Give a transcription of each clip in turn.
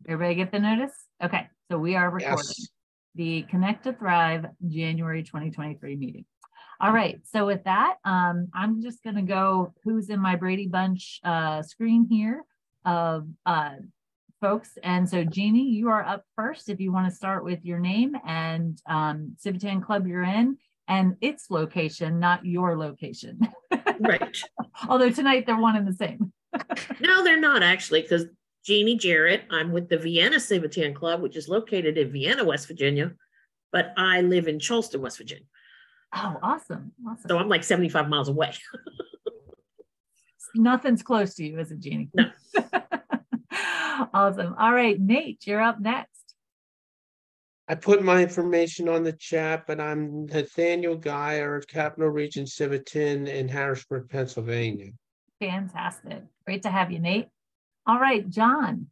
Everybody get the notice? Okay, so we are recording Yes. the Connect to Thrive January 2023 meeting. All right, so with that, I'm just gonna go who's in my Brady Bunch screen here of folks. And so Jeannie, you are up first if you want to start with your name and Civitan Club you're in and its location, not your location. Right. Although tonight they're one and the same. No, they're not actually, because Jeannie Jarrett, I'm with the Vienna Civitan Club, which is located in Vienna, West Virginia, but I live in Charleston, West Virginia. Oh, awesome. Awesome. So I'm like 75 miles away. Nothing's close to you, is it, Jeannie? No. Awesome. All right, Nate, you're up next. I put my information on the chat, but I'm Nathaniel Geyer of Capital Region Civitan in Harrisburg, Pennsylvania. Fantastic. Great to have you, Nate. All right, John.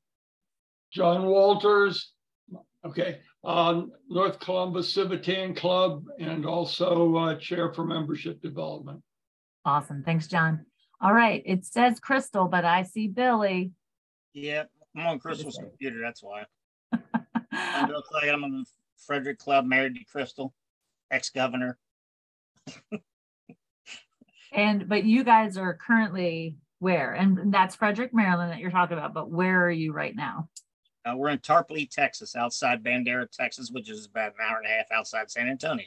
John Walters, okay, North Columbus Civitan Club, and also chair for membership development. Awesome. Thanks, John. All right, it says Crystal, but I see Billy. Yep, I'm on Crystal's computer, that's why. I'm on the Frederick Club, married to Crystal, ex-governor. But you guys are currently where? And that's Frederick, Maryland that you're talking about, but where are you right now? We're in Tarpley, Texas, outside Bandera, Texas, which is about an hour and a half outside San Antonio.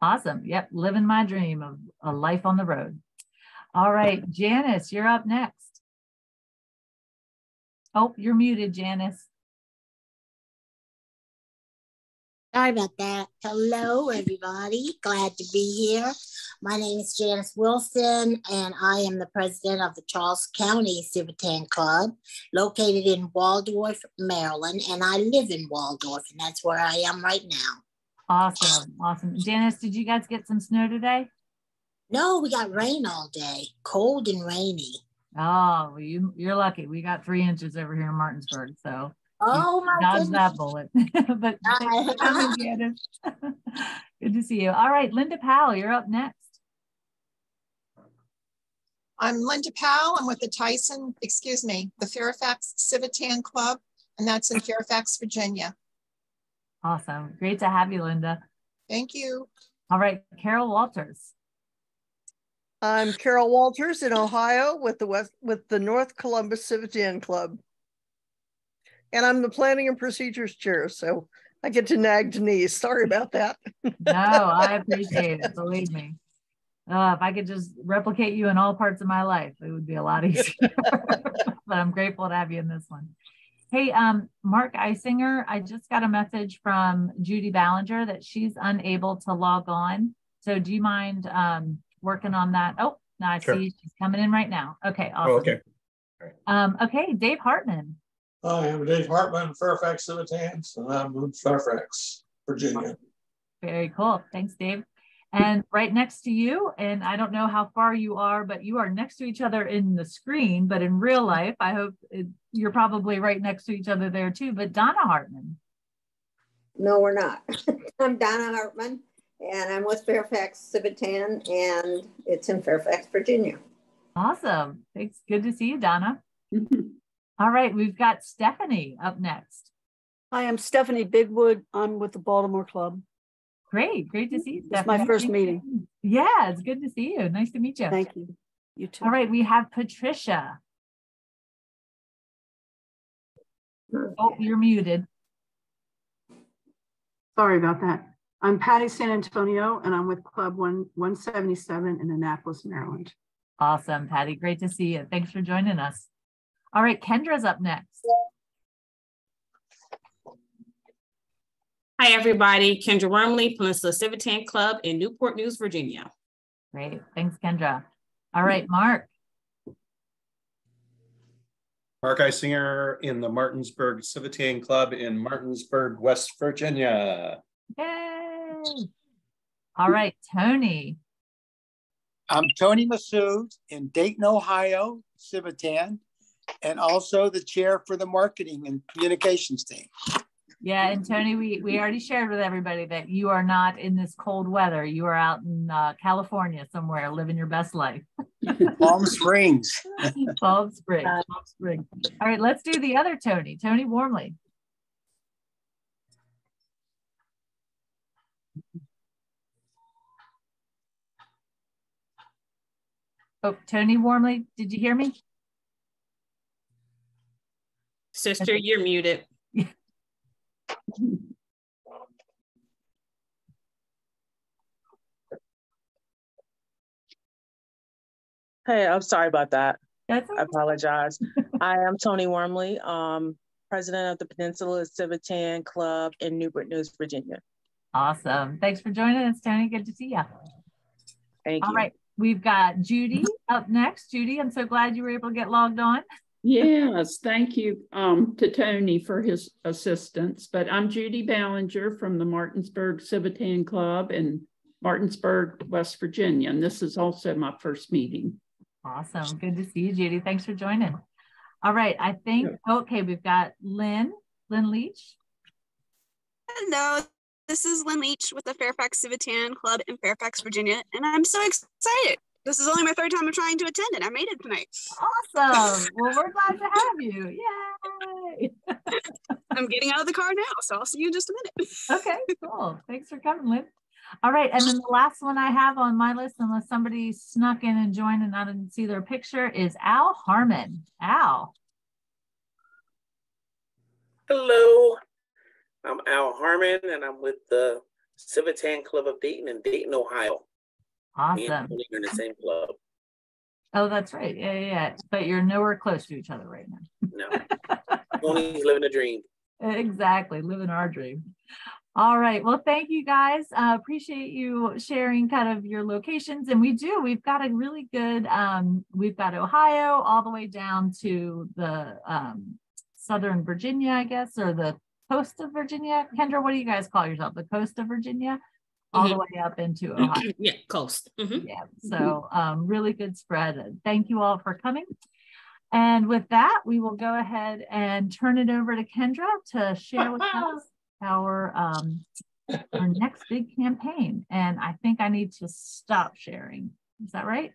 Awesome. Yep, living my dream of a life on the road. All right, Janice, you're up next. Oh, you're muted, Janice. Sorry about that. Hello, everybody. Glad to be here. My name is Janice Wilson, and I am the president of the Charles County Civitan Club, located in Waldorf, Maryland, and I live in Waldorf, and that's where I am right now. Awesome. Awesome. Janice, did you guys get some snow today? No, we got rain all day, cold and rainy. Oh, well, you're lucky. We got 3 inches over here in Martinsburg, so oh my dodge goodness. that bullet. But thanks for coming, Janice. Good to see you. All right, Linda Powell, you're up next. I'm Linda Powell. I'm with the the Fairfax Civitan Club, and that's in Fairfax, Virginia. Awesome. Great to have you, Linda. Thank you. All right, Carol Walters. I'm Carol Walters in Ohio with the North Columbus Civitan Club. And I'm the planning and procedures chair, so I get to nag Denise. Sorry about that. No, I appreciate it. Believe me. If I could just replicate you in all parts of my life, it would be a lot easier. But I'm grateful to have you in this one. Hey, Mark Eisinger, I just got a message from Judy Ballinger that she's unable to log on. So do you mind working on that? Oh, now I see she's coming in right now. Okay, awesome. Oh, okay. All right. Okay, Dave Hartman. Hi, I'm Dave Hartman, Fairfax Civitans, and I'm in Fairfax, Virginia. Very cool. Thanks, Dave. And right next to you, and I don't know how far you are, but you are next to each other in the screen, but in real life, I hope you're probably right next to each other there too, but Donna Hartman. No, we're not. I'm Donna Hartman, and I'm with Fairfax Civitan, and it's in Fairfax, Virginia. Awesome. Thanks. Good to see you, Donna. All right, we've got Stephanie up next. Hi, I'm Stephanie Bigwood. I'm with the Baltimore Club. Great to see you, Stephanie. It's my first meeting. Yeah, it's good to see you. Nice to meet you. Thank you. You too. All right, we have Patricia. Oh, you're muted. Sorry about that. I'm Patty San Antonio, and I'm with Club 177 in Annapolis, Maryland. Awesome, Patty. Great to see you. Thanks for joining us. All right, Kendra's up next. Hi, everybody. Kendra Wormley, Peninsula Civitan Club in Newport News, Virginia. Great. Thanks, Kendra. All right, Mark. Mark Eisinger in the Martinsburg Civitan Club in Martinsburg, West Virginia. Yay. All right, Tony. I'm Tony Massoud in Dayton, Ohio, Civitan, and also the chair for the marketing and communications team. Yeah, and Tony, we already shared with everybody that you are not in this cold weather. You are out in California somewhere living your best life. Palm Springs. Palm Springs. All right, let's do the other Tony, Tony Wormley. Oh, Tony Wormley, did you hear me? Sister, you're muted. Hey, I'm sorry about that. That's okay. I apologize. I am Tony Wormley, president of the Peninsula Civitan Club in Newport News, Virginia. Awesome. Thanks for joining us, Tony. Good to see you. Thank you. All right. We've got Judy up next. Judy, I'm so glad you were able to get logged on. Yes, thank you to Tony for his assistance. But I'm Judy Ballinger from the Martinsburg Civitan Club in Martinsburg, West Virginia. And this is also my first meeting. Awesome. Good to see you, Judy. Thanks for joining. All right. I think, okay, we've got Lynn Leach. Hello, this is Lynn Leach with the Fairfax Civitan Club in Fairfax, Virginia. And I'm so excited. This is only my third time I'm trying to attend and I made it tonight. Awesome. Well, we're glad to have you. Yay. I'm getting out of the car now, so I'll see you in just a minute. Okay, cool. Thanks for coming, Lynn. All right, and then the last one I have on my list, unless somebody snuck in and joined and I didn't see their picture, is Al Harmon. Al. Hello, I'm Al Harmon, and I'm with the Civitan Club of Dayton in Dayton, Ohio. Awesome. Me and Tony are in the same club. Oh, that's right. Yeah. But you're nowhere close to each other right now. No. Tony's living a dream. Exactly, living our dream. All right. Well, thank you guys. Appreciate you sharing kind of your locations. And we've got a really good, we've got Ohio all the way down to the Southern Virginia, I guess, or the coast of Virginia. Kendra, what do you guys call yourself? The coast of Virginia? All the way up into Ohio. Yeah, coast. Yeah. So really good spread. Thank you all for coming. And with that, we will go ahead and turn it over to Kendra to share with us our next big campaign. And I think I need to stop sharing. Is that right?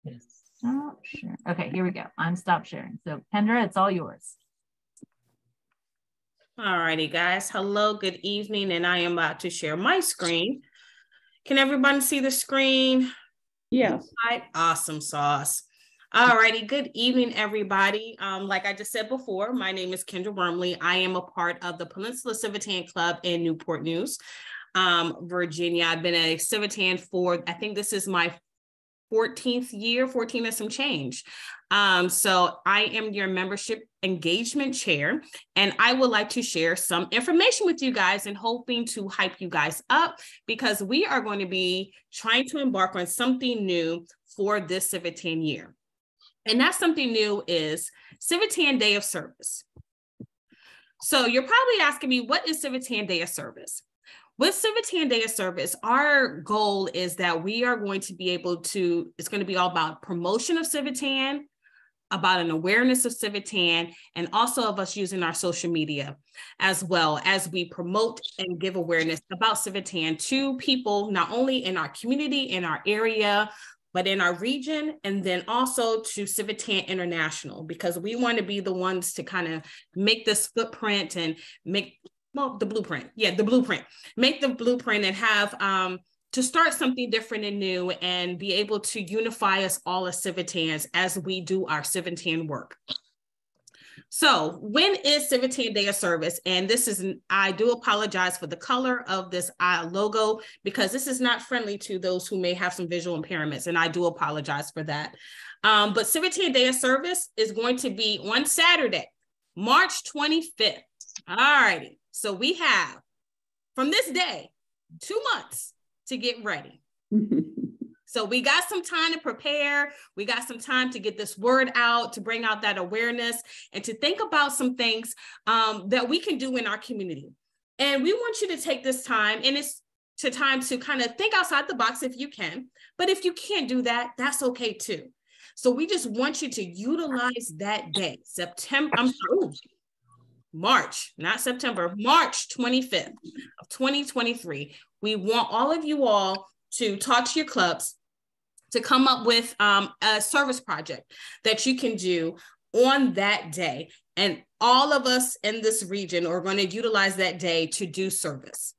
Yes. Stop sharing. Okay, here we go. I'm stop sharing. So Kendra, it's all yours. All righty, guys. Hello, good evening. And I am about to share my screen. Can everybody see the screen? Yes. Awesome sauce. All righty. Good evening, everybody. Like I just said before, my name is Kendra Wormley. I am a part of the Peninsula Civitan Club in Newport News, Virginia. I've been a Civitan for, I think this is my 14th year, 14 and some change. So I am your membership engagement chair, and I would like to share some information with you guys and hoping to hype you guys up because we are going to be trying to embark on something new for this Civitan year. And that something new is Civitan Day of Service. So you're probably asking me, what is Civitan Day of Service? With Civitan Day of Service, our goal is that we are going to be able to, it's going to be all about promotion of Civitan, about an awareness of Civitan, and also of us using our social media as well as we promote and give awareness about Civitan to people, not only in our community, in our area, but in our region, and then also to Civitan International, because we want to be the ones to kind of make this footprint and make, well, the blueprint. Yeah, the blueprint. Make the blueprint and have, to start something different and new and be able to unify us all as Civitans as we do our Civitan work. So when is Civitan Day of Service? And this is, I do apologize for the color of this logo because this is not friendly to those who may have some visual impairments, and I do apologize for that. But Civitan Day of Service is going to be on Saturday, March 25th. All righty. So we have, from this day, 2 months to get ready. So we got some time to prepare. We got some time to get this word out, to bring out that awareness and to think about some things that we can do in our community. And we want you to take this time, and it's time to kind of think outside the box if you can, but if you can't do that, that's okay too. So we just want you to utilize that day, March, not September, March 25th of 2023. We want all of you all to talk to your clubs, to come up with a service project that you can do on that day. And all of us in this region are going to utilize that day to do service.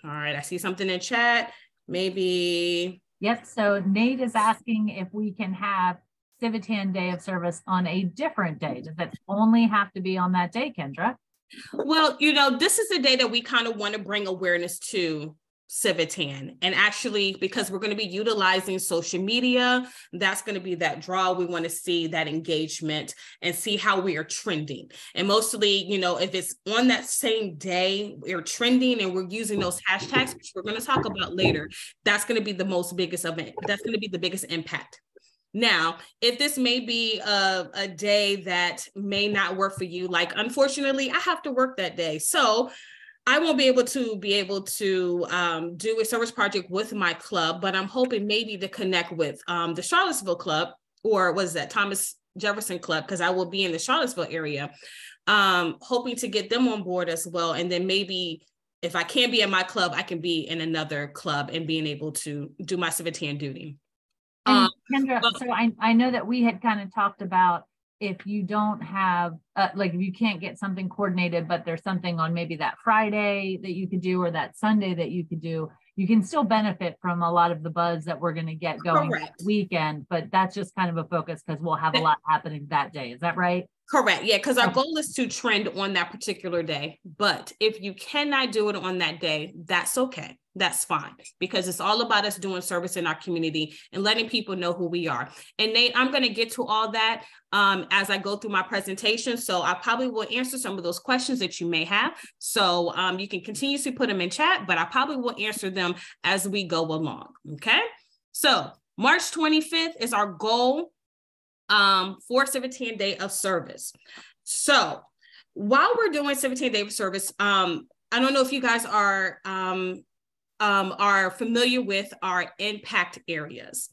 All right, I see something in chat. Maybe Yep. So Nate is asking if we can have Civitan Day of Service on a different day. Does it only have to be on that day, Kendra? Well, you know, this is the day that we kind of want to bring awareness to Civitan. And actually, because we're going to be utilizing social media, that's going to be that draw. We want to see that engagement and see how we are trending. And mostly, you know, if it's on that same day, we're trending and we're using those hashtags, which we're going to talk about later, that's going to be the biggest event. That's going to be the biggest impact. Now, if this may be a day that may not work for you, like, unfortunately, I have to work that day. So I won't be able to do a service project with my club, but I'm hoping maybe to connect with the Charlottesville Club, or was that Thomas Jefferson Club, because I will be in the Charlottesville area, hoping to get them on board as well. And then maybe if I can't be in my club, I can be in another club and being able to do my Civitan duty. Kendra, so I know that we had kind of talked about if you don't have, like, if you can't get something coordinated, but there's something on maybe that Friday that you could do, or that Sunday that you could do, you can still benefit from a lot of the buzz that we're going to get going that weekend. But that's just kind of a focus because we'll have a lot happening that day. Is that right? Correct. Yeah, because our goal is to trend on that particular day. But if you cannot do it on that day, that's okay. That's fine, because it's all about us doing service in our community and letting people know who we are. And Nate, I'm going to get to all that as I go through my presentation. So I probably will answer some of those questions that you may have. So you can continuously put them in chat, but I probably will answer them as we go along. Okay. So March 25th is our goal for Civitan Day of Service. So while we're doing Civitan Day of Service, I don't know if you guys are familiar with our impact areas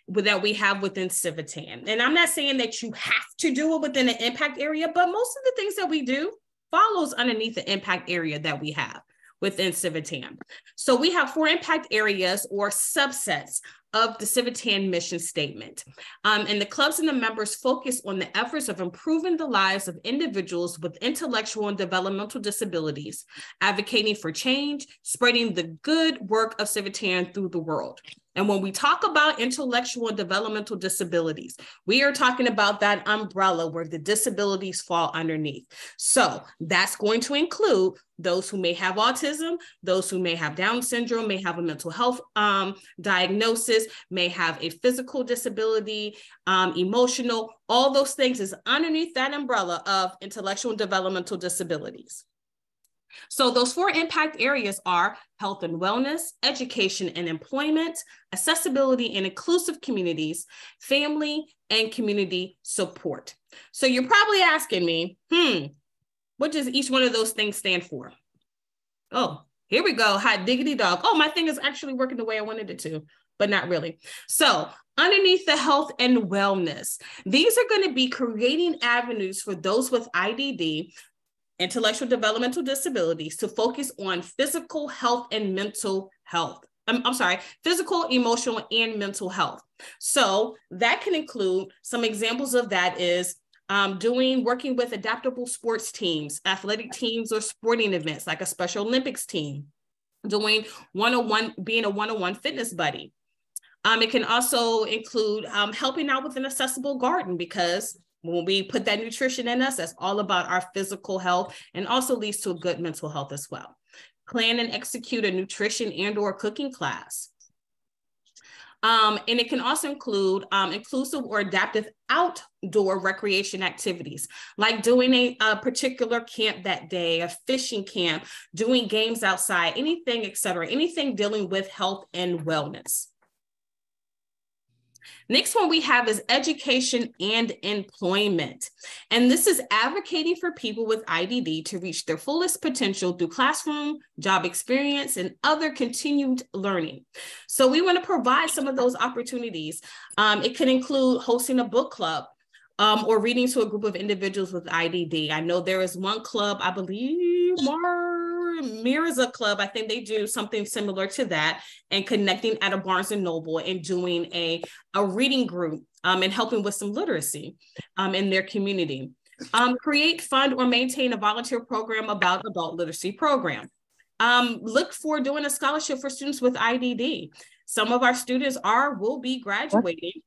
that we have within Civitan. And I'm not saying that you have to do it within an impact area, but most of the things that we do follows underneath the impact area that we have within Civitan. So we have 4 impact areas or subsets of the Civitan mission statement. And the clubs and the members focus on the efforts of improving the lives of individuals with intellectual and developmental disabilities, advocating for change, spreading the good work of Civitan through the world. And when we talk about intellectual and developmental disabilities, we are talking about that umbrella where the disabilities fall underneath. So that's going to include those who may have autism, those who may have Down syndrome, may have a mental health diagnosis, may have a physical disability, emotional, all those things is underneath that umbrella of intellectual and developmental disabilities. So those 4 impact areas are health and wellness, education and employment, accessibility and inclusive communities, family and community support. So you're probably asking me, what does each one of those things stand for? Oh, here we go. Hot diggity dog. Oh, my thing is actually working the way I wanted it to, but not really. So underneath the health and wellness, these are going to be creating avenues for those with IDD, intellectual developmental disabilities, to focus on physical health and mental health. I'm sorry, physical, emotional, and mental health. So that can include some examples of that is working with adaptable sports teams, athletic teams, or sporting events like a Special Olympics team, doing being a one-on-one fitness buddy. It can also include helping out with an accessible garden, because when we put that nutrition in us, that's all about our physical health and also leads to a good mental health as well. Plan and execute a nutrition and/or cooking class. And it can also include inclusive or adaptive outdoor recreation activities, like doing a particular camp that day, a fishing camp, doing games outside, anything, etc., anything dealing with health and wellness. Next one we have is education and employment. And this is advocating for people with IDD to reach their fullest potential through classroom, job experience, and other continued learning. So we want to provide some of those opportunities. It can include hosting a book club or reading to a group of individuals with IDD. I know there is one club, I believe, Mirza Club, I think they do something similar to that, and connecting at a Barnes & Noble and doing a reading group and helping with some literacy in their community. Create, fund, or maintain a volunteer program about adult literacy program. Look for doing a scholarship for students with IDD. Some of our students will be graduating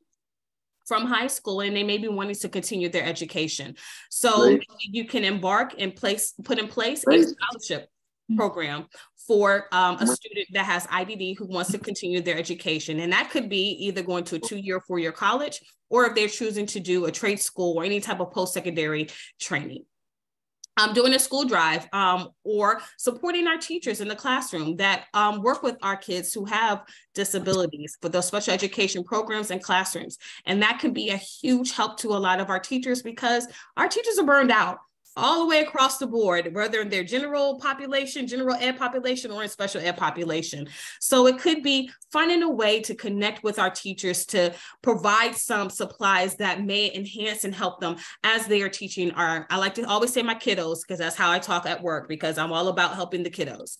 from high school, and they may be wanting to continue their education. So you can put in place a scholarship program for a student that has IDD who wants to continue their education. And that could be either going to a 2-year, 4-year college, or if they're choosing to do a trade school or any type of post-secondary training. Doing a school drive or supporting our teachers in the classroom that work with our kids who have disabilities for those special education programs and classrooms. And that can be a huge help to a lot of our teachers, because our teachers are burned out all the way across the board, whether in their general ed population, or in special ed population. So it could be finding a way to connect with our teachers to provide some supplies that may enhance and help them as they are teaching I like to always say my kiddos, because that's how I talk at work, because I'm all about helping the kiddos.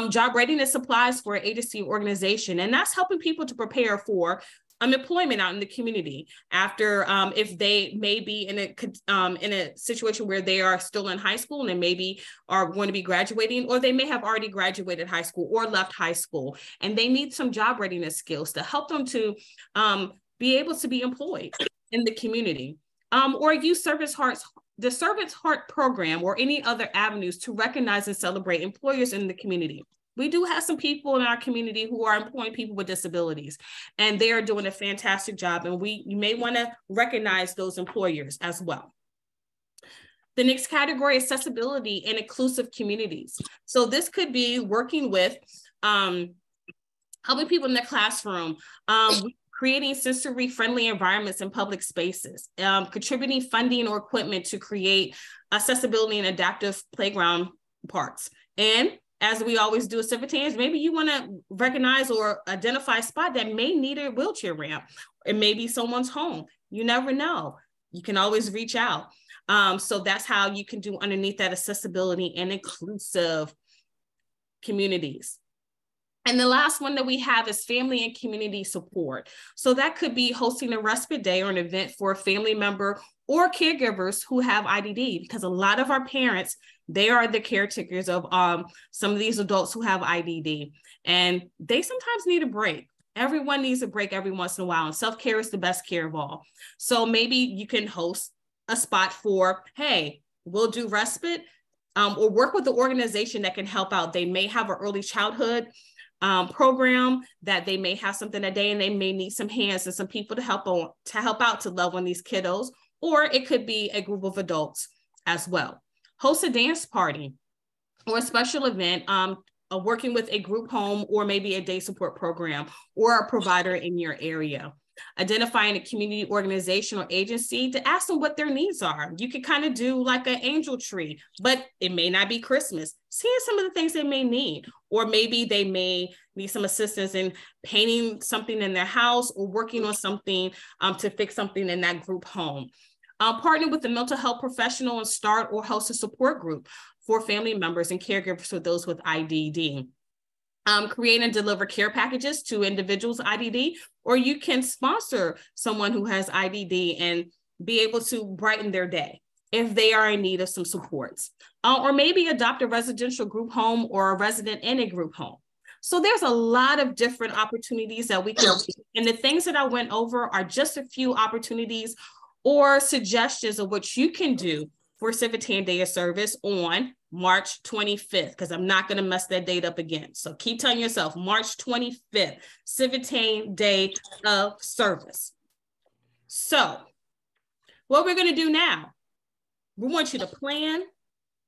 Job readiness supplies for an agency organization, and that's helping people to prepare for employment out in the community after if they may be in a situation where they are still in high school and they maybe are going to be graduating, or they may have already graduated high school or left high school, and they need some job readiness skills to help them to be able to be employed in the community, or use the Servant's Heart program or any other avenues to recognize and celebrate employers in the community. We do have some people in our community who are employing people with disabilities, and they are doing a fantastic job. And you may want to recognize those employers as well. The next category, accessibility and inclusive communities. So this could be working with helping people in the classroom, creating sensory-friendly environments in public spaces, contributing funding or equipment to create accessibility and adaptive playground parks. And as we always do at Civitans, maybe you want to recognize or identify a spot that may need a wheelchair ramp. It may be someone's home. You never know. You can always reach out. So that's how you can do underneath that accessibility and inclusive communities. And the last one that we have is family and community support. So that could be hosting a respite day or an event for a family member or caregivers who have IDD, because a lot of our parents, they are the caretakers of some of these adults who have IDD, and they sometimes need a break. Everyone needs a break every once in a while, and self-care is the best care of all. So maybe you can host a spot for, hey, we'll do respite, or work with the organization that can help out. They may have an early childhood program that they may have something that day, and they may need some hands and some people to help out to love on these kiddos, or it could be a group of adults as well. Host a dance party or a special event, working with a group home or maybe a day support program or a provider in your area. Identifying a community organization or agency to ask them what their needs are. You could kind of do like an angel tree, but it may not be Christmas. Seeing some of the things they may need, or maybe they may need some assistance in painting something in their house or working on something to fix something in that group home. Partner with a mental health professional and start or host a support group for family members and caregivers for those with IDD. Create and deliver care packages to individuals with IDD, or you can sponsor someone who has IDD and be able to brighten their day if they are in need of some supports. Or maybe adopt a residential group home or a resident in a group home. So there's a lot of different opportunities that we can do. And the things that I went over are just a few opportunities or suggestions of what you can do for Civitan Day of Service on March 25th, because I'm not going to mess that date up again. So keep telling yourself March 25th, Civitan Day of Service. So what we're going to do now, we want you to plan,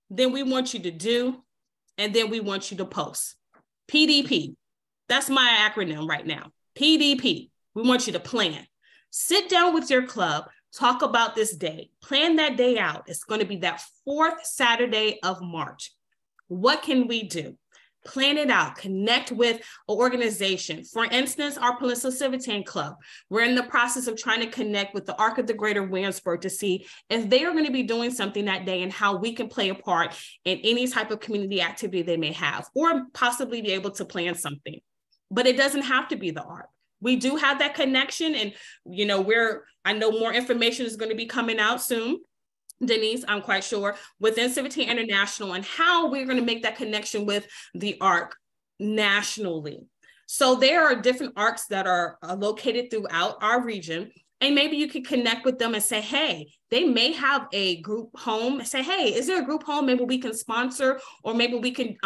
then we want you to do, and then we want you to post. PDP, that's my acronym right now. PDP, we want you to plan. Sit down with your club. Talk about this day. Plan that day out. It's going to be that 4th Saturday of March. What can we do? Plan it out. Connect with an organization. For instance, our Peninsula Civitan Club. We're in the process of trying to connect with the Arc of the Greater Williamsburg to see if they are going to be doing something that day and how we can play a part in any type of community activity they may have, or possibly be able to plan something. But it doesn't have to be the Arc. We do have that connection, and I know more information is going to be coming out soon, Denise, I'm quite sure, within Civitan International, and how we're going to make that connection with the ARC nationally. So there are different ARCs that are located throughout our region. And maybe you can connect with them and say, hey, they may have a group home. Say, hey, is there a group home? Maybe we can sponsor, or maybe we can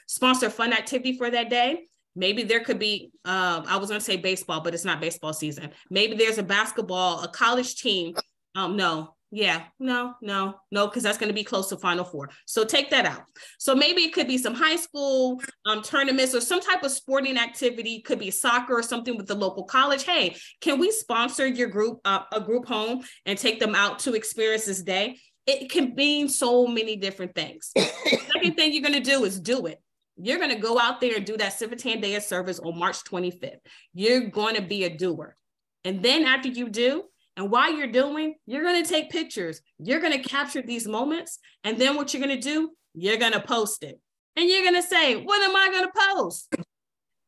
sponsor a fun activity for that day. Maybe there could be, I was going to say baseball, but it's not baseball season. Maybe there's a basketball, a college team. No, because that's going to be close to Final Four. So take that out. So maybe it could be some high school tournaments or some type of sporting activity. Could be soccer or something with the local college. Hey, can we sponsor your group, a group home, and take them out to experience this day? It can mean so many different things. The second thing you're going to do is do it. You're going to go out there and do that Civitan Day of Service on March 25th. You're going to be a doer. And then after you do, and while you're doing, you're going to take pictures. You're going to capture these moments. And then what you're going to do, you're going to post it. And you're going to say, what am I going to post?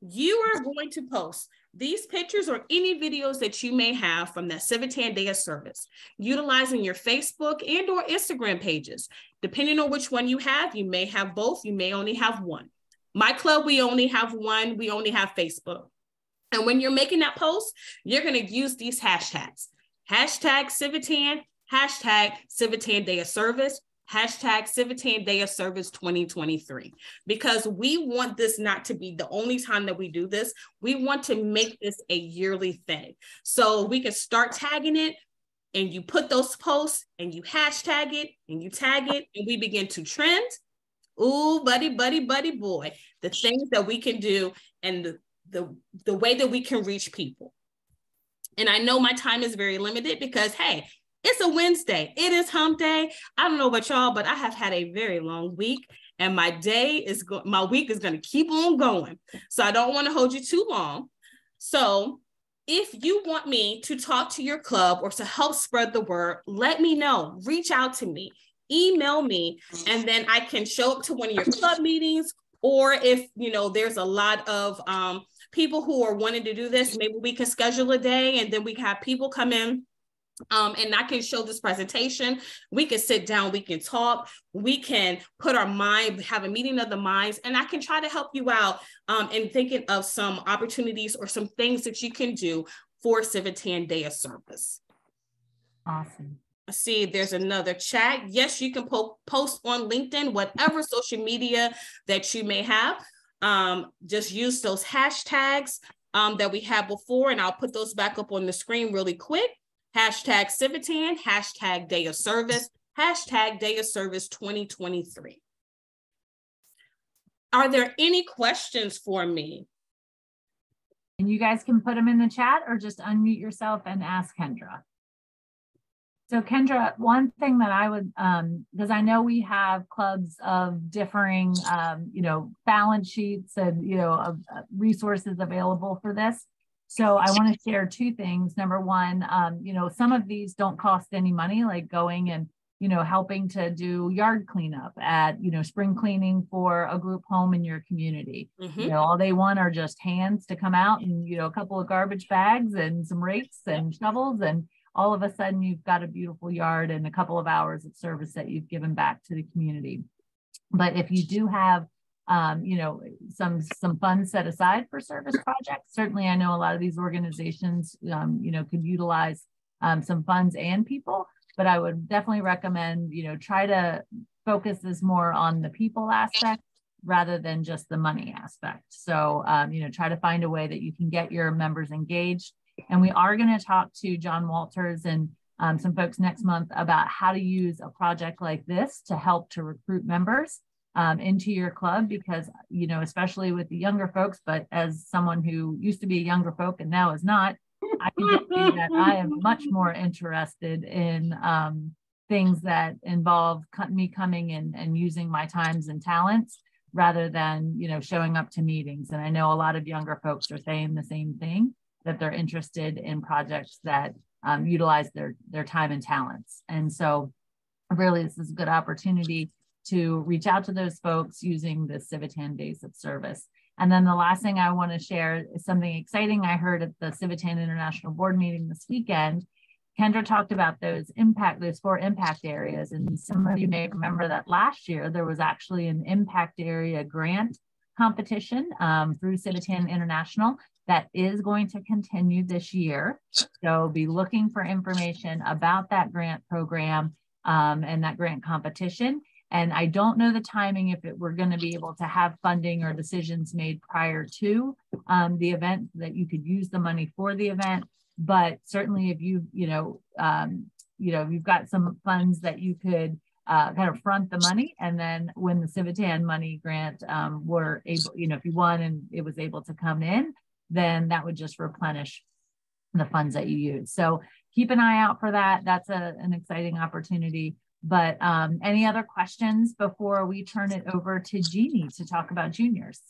You are going to post these pictures or any videos that you may have from that Civitan Day of Service, utilizing your Facebook and or Instagram pages. Depending on which one you have, you may have both, you may only have one. My club, we only have one, we only have Facebook. And when you're making that post, you're going to use these hashtags. Hashtag Civitan, hashtag Civitan Day of Service, hashtag Civitan Day of Service 2023. Because we want this not to be the only time that we do this. We want to make this a yearly thing. So we can start tagging it, and you put those posts and you hashtag it and you tag it, and we begin to trend. Ooh, buddy, boy, the things that we can do and the way that we can reach people. And I know my time is very limited because, hey, it's a Wednesday. It is hump day. I don't know about y'all, but I have had a very long week, and my week is going to keep on going. So I don't want to hold you too long. So if you want me to talk to your club or to help spread the word, let me know. Reach out to me. Email me, and then I can show up to one of your club meetings. Or if, there's a lot of people who are wanting to do this, maybe we can schedule a day and then we can have people come in and I can show this presentation. We can sit down, we can talk, we can have a meeting of the minds, and I can try to help you out in thinking of some opportunities or some things that you can do for Civitan Day of Service. Awesome. See, there's another chat. Yes, you can post on LinkedIn, whatever social media that you may have. Just use those hashtags that we had before, and I'll put those back up on the screen really quick. Hashtag Civitan, hashtag Day of Service, hashtag Day of Service 2023. Are there any questions for me? And you guys can put them in the chat or just unmute yourself and ask Kendra. So Kendra, one thing that I would, because I know we have clubs of differing, balance sheets and, of resources available for this. So I want to share two things. Number one, some of these don't cost any money, like going and, helping to do yard cleanup at, spring cleaning for a group home in your community. Mm-hmm. All they want are just hands to come out and, a couple of garbage bags and some rakes and shovels, and all of a sudden you've got a beautiful yard and a couple of hours of service that you've given back to the community. But if you do have, some funds set aside for service projects, certainly I know a lot of these organizations, could utilize some funds and people, but I would definitely recommend, try to focus this more on the people aspect rather than just the money aspect. So, try to find a way that you can get your members engaged. And we are going to talk to John Walters and some folks next month about how to use a project like this to help to recruit members into your club, because, especially with the younger folks, but as someone who used to be a younger folk and now is not, I can say that I am much more interested in things that involve me coming in and using my times and talents rather than, showing up to meetings. And I know a lot of younger folks are saying the same thing, that they're interested in projects that utilize their time and talents. And so really, this is a good opportunity to reach out to those folks using the Civitan Days of Service. And then the last thing I want to share is something exciting I heard at the Civitan International Board meeting this weekend. Kendra talked about those 4 impact areas. And some of you may remember that last year, there was actually an impact area grant competition through Civitan International that is going to continue this year. So be looking for information about that grant program and that grant competition. And I don't know the timing if we're going to be able to have funding or decisions made prior to the event that you could use the money for the event. But certainly, if you've got some funds that you could kind of front the money, and then when the Civitan money grant were able, if you won and it was able to come in, then that would just replenish the funds that you use. So keep an eye out for that. That's an exciting opportunity. But any other questions before we turn it over to Jeannie to talk about juniors?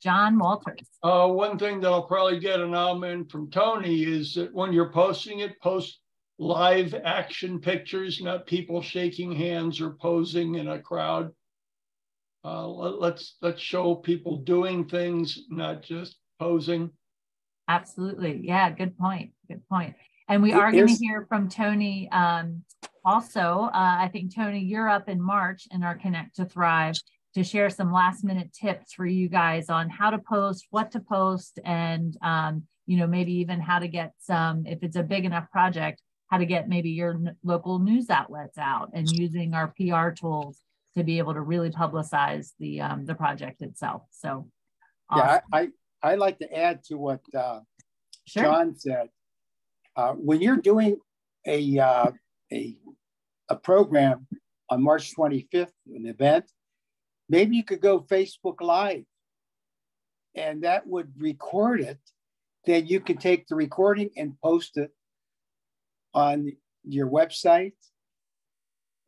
John Walters. One thing that I'll probably get an amen from Tony is that when you're posting it, post live action pictures, not people shaking hands or posing in a crowd. Let's show people doing things, not just posing. Absolutely. Yeah, good point. Good point. And we are going to hear from Tony also. I think, Tony, you're up in March in our Connect to Thrive to share some last minute tips for you guys on how to post, what to post, and maybe even how to get some, if it's a big enough project, how to get maybe your local news outlets out and using our PR tools to be able to really publicize the project itself. So awesome. Yeah, I like to add to what John said. When you're doing a program on March 25th, an event, maybe you could go Facebook Live and that would record it. Then you can take the recording and post it on your website,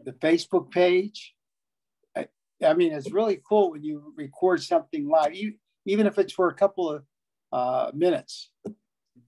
the Facebook page. I mean, it's really cool when you record something live, even if it's for a couple of minutes.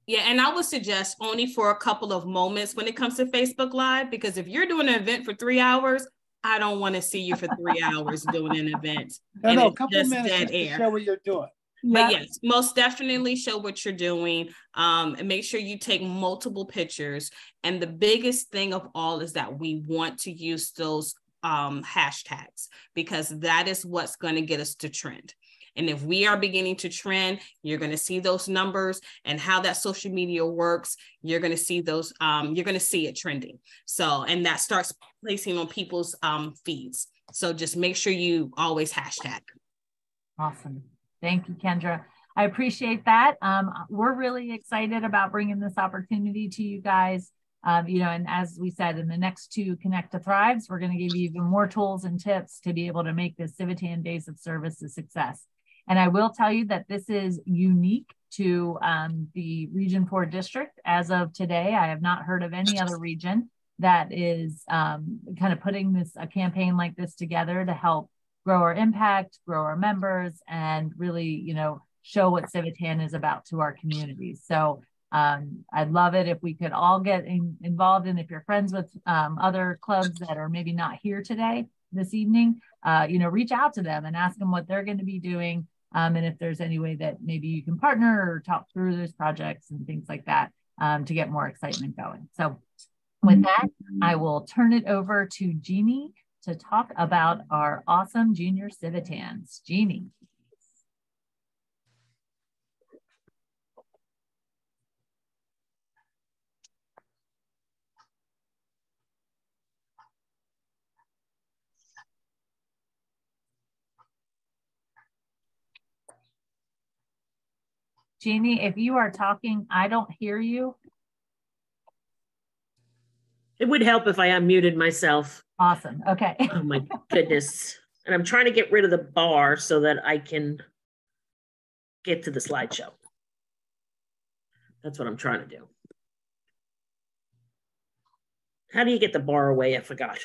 Yeah, and I would suggest only for a couple of moments when it comes to Facebook Live, because if you're doing an event for 3 hours, I don't want to see you for 3 hours doing an event. No, a couple of minutes just to show what you're doing. But yes, most definitely show what you're doing, and make sure you take multiple pictures. And the biggest thing of all is that we want to use those hashtags, because that is what's going to get us to trend. And if we are beginning to trend, you're going to see those numbers and how that social media works. You're going to see those, you're going to see it trending. So, and that starts placing on people's feeds. So just make sure you always hashtag. Awesome. Thank you, Kendra. I appreciate that. We're really excited about bringing this opportunity to you guys. And as we said, in the next 2 Connect to Thrives, we're going to give you even more tools and tips to be able to make this Civitan Days of Service a success. And I will tell you that this is unique to the Region 4 district. As of today, I have not heard of any other region that is kind of putting a campaign like this together to help grow our impact, grow our members, and really, show what Civitan is about to our communities. So I'd love it if we could all get involved. And if you're friends with other clubs that are maybe not here this evening, reach out to them and ask them what they're going to be doing. And if there's any way that maybe you can partner or talk through those projects and things like that to get more excitement going. So with that, I will turn it over to Jeannie to talk about our awesome junior Civitans. Jeannie. Jeannie, if you are talking, I don't hear you. It would help if I unmuted myself. Awesome. Okay. Oh my goodness. And I'm trying to get rid of the bar so that I can get to the slideshow. That's what I'm trying to do. How do you get the bar away? I forgot.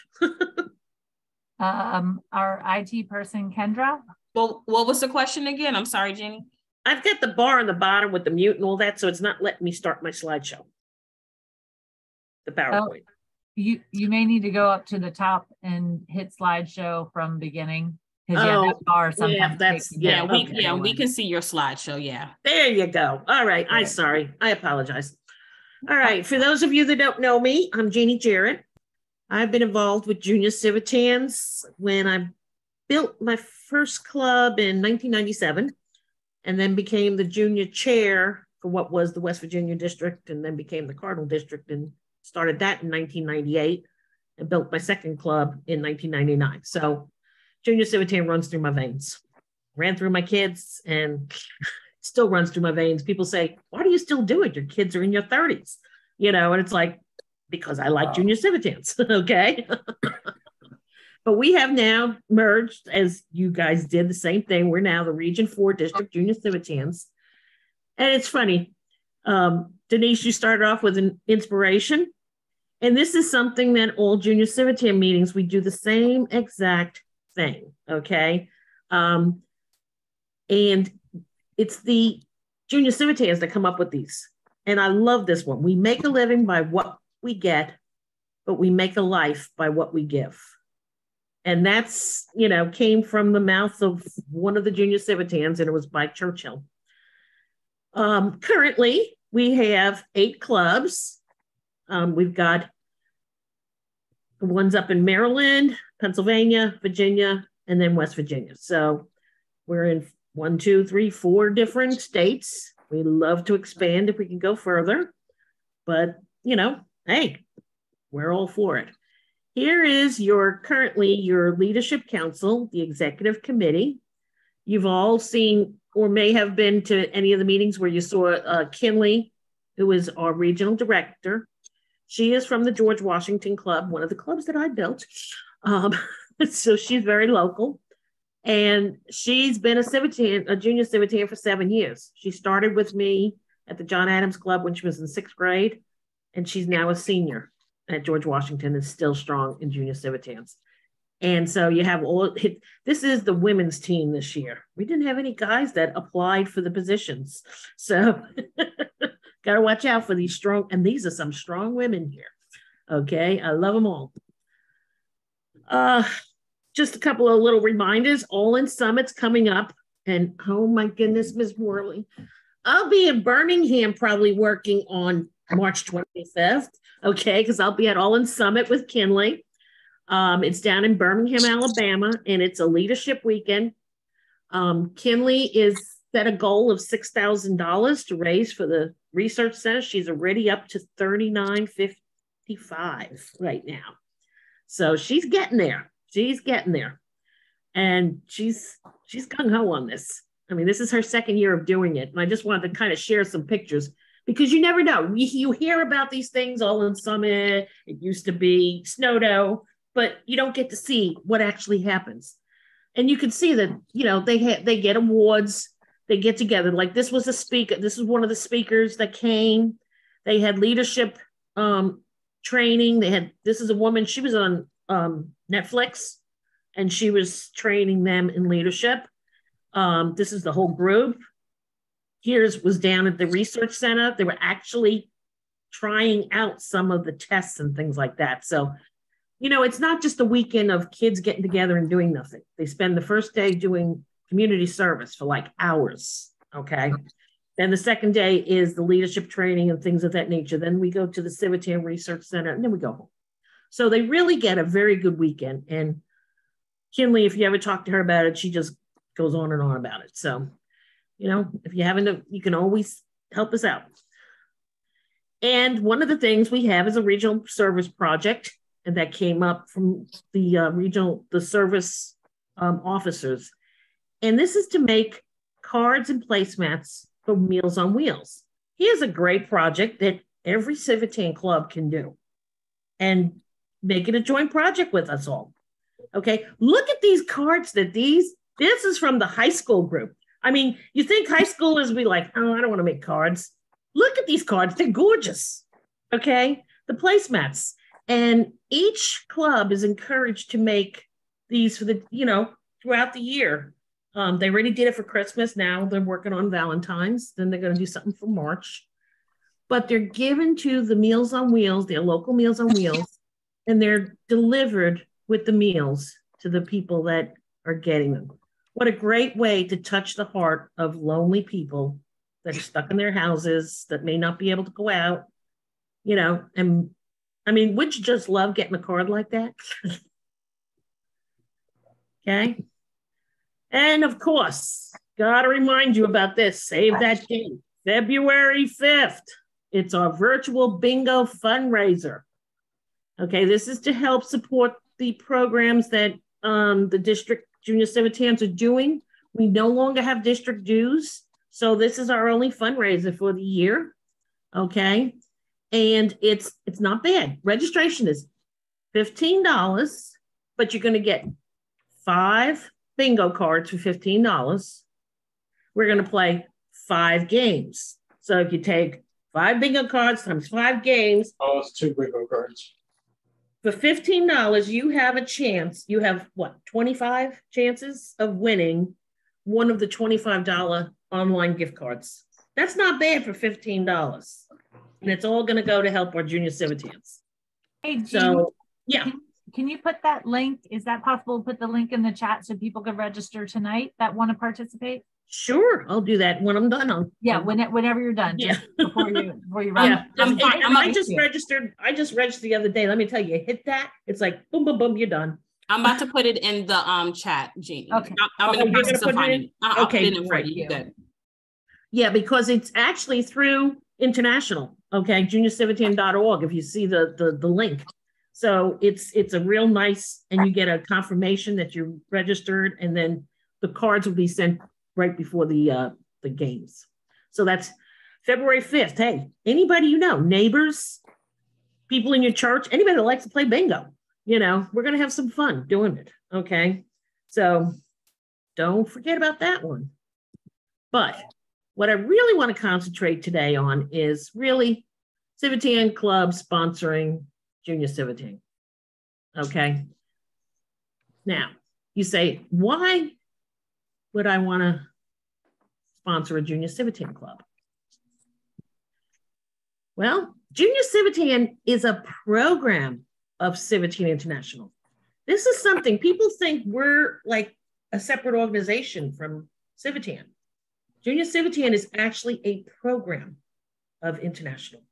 Our IT person, Kendra. Well, what was the question again? I'm sorry, Jeannie. I've got the bar on the bottom with the mute and all that, so it's not letting me start my slideshow. The PowerPoint. You may need to go up to the top and hit slideshow from beginning. Because that bar sometimes we can see your slideshow. Yeah. There you go. All right. I'm sorry. I apologize. All right. For those of you that don't know me, I'm Jeannie Jarrett. I've been involved with Junior Civitans when I've built my first club in 1997 and then became the junior chair for what was the West Virginia district and then became the Cardinal district and started that in 1998 and built my second club in 1999. So Junior Civitan runs through my veins. Ran through my kids and still runs through my veins. People say, why do you still do it? Your kids are in your 30s, you know, and it's like, because I like Junior Civitans, okay? But we have now merged, as you guys did the same thing. We're now the Region 4 District Junior Civitans. And it's funny, Denise, you started off with an inspiration. And this is something that all Junior Civitan meetings, we do the same exact thing, okay? And it's the Junior Civitans that come up with these. And I love this one. We make a living by what we get, but we make a life by what we give. And that's, you know, came from the mouth of one of the Junior Civitans, and it was by Churchill. Currently, we have 8 clubs. We've got the ones up in Maryland, Pennsylvania, Virginia, and then West Virginia. So we're in 1, 2, 3, 4 different states. We love to expand if we can go further, but you know, hey, we're all for it. Here is currently your leadership council, the executive committee. You've all seen or may have been to any of the meetings where you saw Kinley, who is our regional director. She is from the George Washington Club, one of the clubs that I built. So she's very local. And she's been a junior Civitan for 7 years. She started with me at the John Adams Club when she was in 6th grade, and she's now a senior at George Washington and still strong in Junior Civitans. And so you have this is the women's team this year. We didn't have any guys that applied for the positions. So got to watch out for these strong, and these are some strong women here. Okay, I love them all. Just a couple of little reminders. All in Summit's coming up. And oh my goodness, Ms. Morley, I'll be in Birmingham probably working on March 25th. Okay, because I'll be at All in Summit with Kinley. It's down in Birmingham, Alabama, and it's a leadership weekend. Kinley is set a goal of $6,000 to raise for the research center. She's already up to $39.55 right now. So she's getting there. She's getting there. And she's gung-ho on this. I mean, this is her second year of doing it. And I just wanted to kind of share some pictures because you never know. You hear about these things all in Summit. It used to be Snowdo, but you don't get to see what actually happens. And you can see that, you know, they get awards. They get together. Like this was a speaker. This is one of the speakers that came. They had leadership training. This is a woman. She was on Netflix, and she was training them in leadership. This is the whole group. Here's was down at the research center. They were actually trying out some of the tests and things like that. So, you know, it's not just a weekend of kids getting together and doing nothing. They spend the first day doing community service for like hours, okay? Then the second day is the leadership training and things of that nature. Then we go to the Civitan Research Center, and then we go home. So they really get a very good weekend. And Kinley, if you ever talk to her about it, she just goes on and on about it. So, you know, if you haven't, you can always help us out. And one of the things we have is a regional service project, and that came up from the service officers. And this is to make cards and placemats for Meals on Wheels. Here's a great project that every Civitan club can do and make it a joint project with us all. Okay, look at these cards this is from the high school group. I mean, you think high schoolers would be like, oh, I don't want to make cards. Look at these cards, they're gorgeous. Okay, the placemats. And each club is encouraged to make these for throughout the year. They already did it for Christmas. Now they're working on Valentine's. Then they're going to do something for March. But they're given to the Meals on Wheels, their local Meals on Wheels, and they're delivered with the meals to the people that are getting them. What a great way to touch the heart of lonely people that are stuck in their houses, that may not be able to go out, you know. And I mean, would you just love getting a card like that? Okay. And of course, gotta remind you about this. Save that date, February 5th. It's our virtual bingo fundraiser. Okay, this is to help support the programs that the district junior Civitans are doing. We no longer have district dues, so this is our only fundraiser for the year. Okay, and it's not bad. Registration is $15, but you're going to get 5 bingo cards for $15. We're going to play 5 games. So if you take 5 bingo cards times 5 games. Oh, it's 2 bingo cards. For $15, you have a chance. You have what, 25 chances of winning one of the $25 online gift cards. That's not bad for $15. And it's all going to go to help our junior Civitans. Hey, Jean, so, yeah. Can you put that link? Is that possible to put the link in the chat so people can register tonight that want to participate? Sure, I'll do that when I'm done. Whenever you're done. Yeah. Before you run. Yeah. I just registered the other day. Let me tell you, hit that. It's like boom, boom, boom, you're done. I'm about to put it in the chat, Jean. Okay. I'm in the process of finding it. I'll put it in for right. you. Good. Yeah, because it's actually through International. Okay, juniorcivitan.org. If you see the link. So it's a real nice, and you get a confirmation that you're registered, and then the cards will be sent right before the games. So that's February 5th. Hey, anybody you know, neighbors, people in your church, anybody that likes to play bingo, we're going to have some fun doing it. Okay. So don't forget about that one. But what I really want to concentrate today on is really Civitan Club sponsoring Junior Civitan. Okay. Now, you say, why would I want to sponsor a Junior Civitan Club? Well, Junior Civitan is a program of Civitan International. This is something people think we're like a separate organization from Civitan. Junior Civitan is actually a program of International.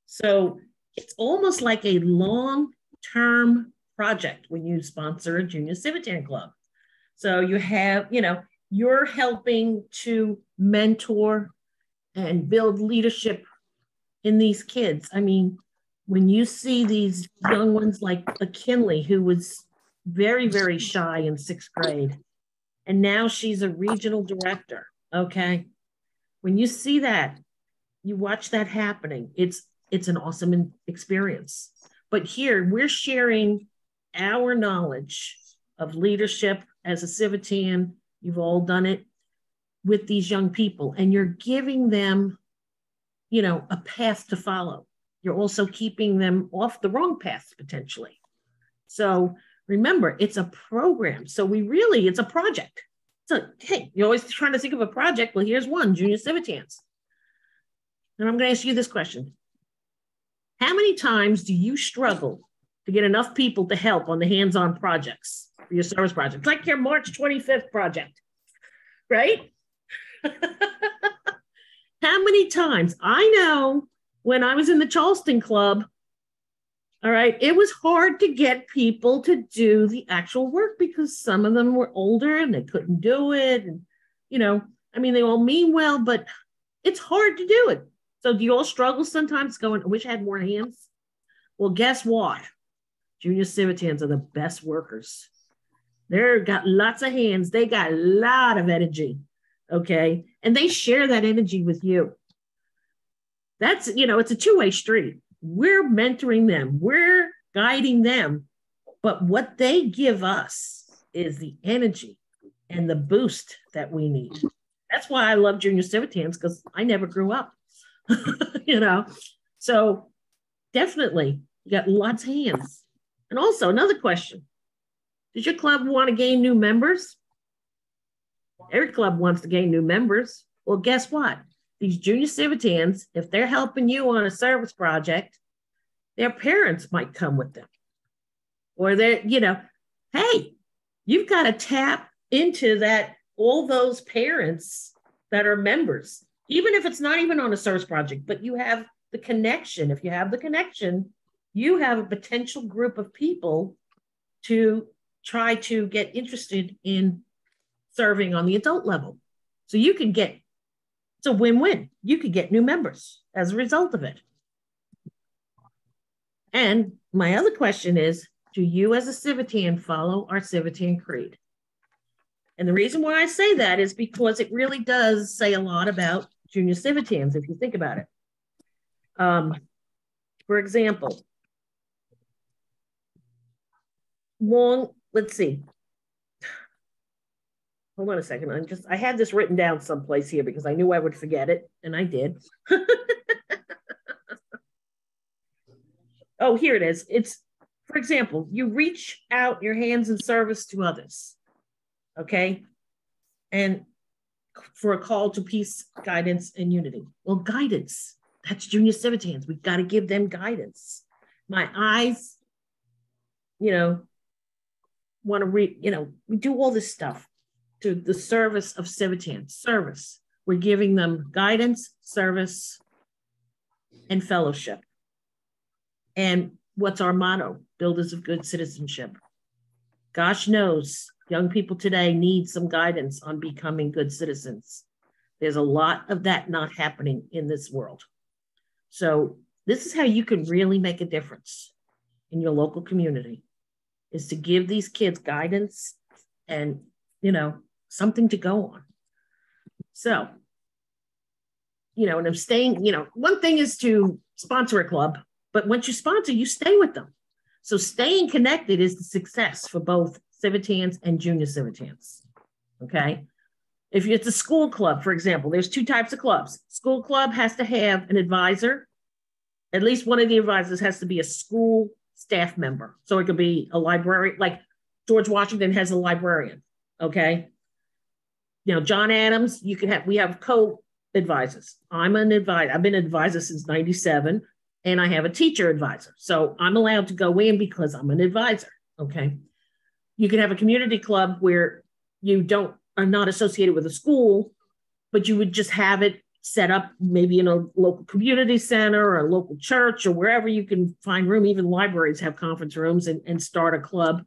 So it's almost like a long-term project when you sponsor a Junior Civitan Club. So you have, you're helping to mentor and build leadership in these kids. I mean, when you see these young ones like McKinley, who was very, very shy in 6th grade, and now she's a regional director, okay? When you see that, you watch that happening, it's an awesome experience. But here, we're sharing our knowledge of leadership as a Civitan. You've all done it with these young people, and you're giving them, a path to follow. You're also keeping them off the wrong path potentially. So remember, it's a program. So it's a project. So, hey, you're always trying to think of a project. Well, here's one, Junior Civitans. And I'm going to ask you this question. How many times do you struggle to get enough people to help on the hands-on projects for your service project? Like your March 25th project, right? How many times? I know when I was in the Charleston Club, all right, it was hard to get people to do the actual work because some of them were older and they couldn't do it. And, they all mean well, but it's hard to do it. So do you all struggle sometimes going, I wish I had more hands? Well, guess what? Junior Civitans are the best workers. They've got lots of hands. They got a lot of energy, okay? And they share that energy with you. That's, it's a two-way street. We're mentoring them. We're guiding them. But what they give us is the energy and the boost that we need. That's why I love Junior Civitans, because I never grew up, So definitely, you got lots of hands. And also another question. Does your club want to gain new members? Every club wants to gain new members. Well, guess what? These Junior Civitans, if they're helping you on a service project, their parents might come with them. Or they're, hey, you've got to tap into that, all those parents that are members, even if it's not even on a service project, but you have the connection. If you have the connection, you have a potential group of people to try to get interested in serving on the adult level. So you can get, it's a win-win. You could get new members as a result of it. And my other question is, do you as a Civitan follow our Civitan Creed? And the reason why I say that is because it really does say a lot about junior Civitans, if you think about it. For example, let's see. Hold on a second. I had this written down someplace here because I knew I would forget it, and I did. Oh, here it is. It's, for example, you reach out your hands in service to others, okay? And for a call to peace, guidance, and unity. Well, guidance, that's junior Civitans. We've got to give them guidance. My eyes, want to read, we do all this stuff to the service of Civitans. Service. We're giving them guidance, service, and fellowship. And what's our motto? Builders of good citizenship. Gosh knows young people today need some guidance on becoming good citizens. There's a lot of that not happening in this world. So this is how you can really make a difference in your local community, is to give these kids guidance and, something to go on. So, and I'm staying, one thing is to sponsor a club, but once you sponsor, you stay with them. So staying connected is the success for both Civitans and junior Civitans, okay? If it's a school club, for example, there's two types of clubs. School club has to have an advisor. At least one of the advisors has to be a school staff member. So it could be a librarian, like George Washington has a librarian, okay? John Adams, we have co-advisors. I'm an advisor. I've been an advisor since 97, and I have a teacher advisor. So I'm allowed to go in because I'm an advisor, okay? You can have a community club where you are not associated with a school, but you would just have it set up maybe in a local community center or a local church or wherever you can find room. Even libraries have conference rooms and start a club.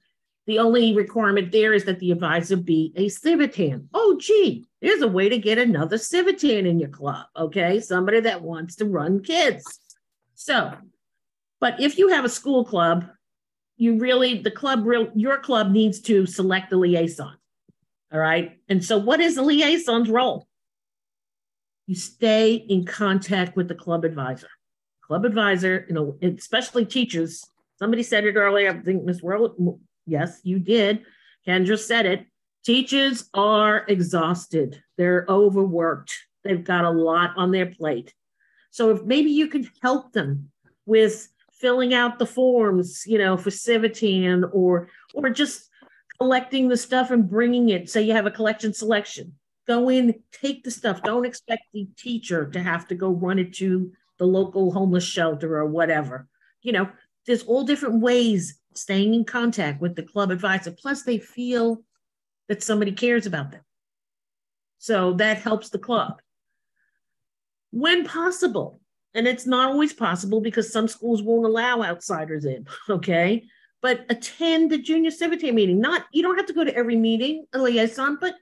The only requirement there is that the advisor be a Civitan. Oh, gee, there's a way to get another Civitan in your club, okay? Somebody that wants to run kids. So, but if you have a school club, your club needs to select a liaison, all right? And so what is the liaison's role? You stay in contact with the club advisor. Club advisor, especially teachers. Somebody said it earlier, I think Ms. World, yes, you did. Kendra said it. Teachers are exhausted. They're overworked. They've got a lot on their plate. So if maybe you could help them with filling out the forms, for Civitan or just collecting the stuff and bringing it. Say you have a collection selection. Go in, take the stuff. Don't expect the teacher to have to go run it to the local homeless shelter or whatever. There's all different ways staying in contact with the club advisor. Plus, they feel that somebody cares about them. So that helps the club. When possible, and it's not always possible because some schools won't allow outsiders in, okay? But attend the junior Civitan meeting. You don't have to go to every meeting, a liaison, but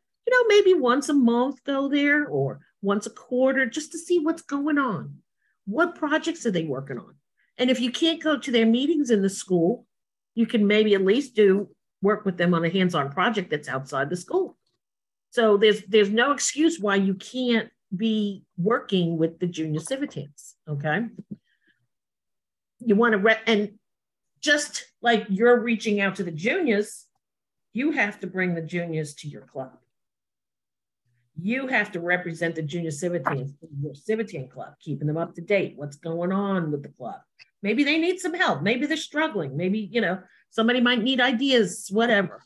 maybe once a month go there or once a quarter just to see what's going on. What projects are they working on? And if you can't go to their meetings in the school, you can maybe at least work with them on a hands-on project that's outside the school. So there's no excuse why you can't be working with the junior Civitans, okay? You want to, and just like you're reaching out to the juniors, you have to bring the juniors to your club. You have to represent the junior Civitans in your Civitan club, keeping them up to date. What's going on with the club? Maybe they need some help. Maybe they're struggling. Maybe, somebody might need ideas, whatever.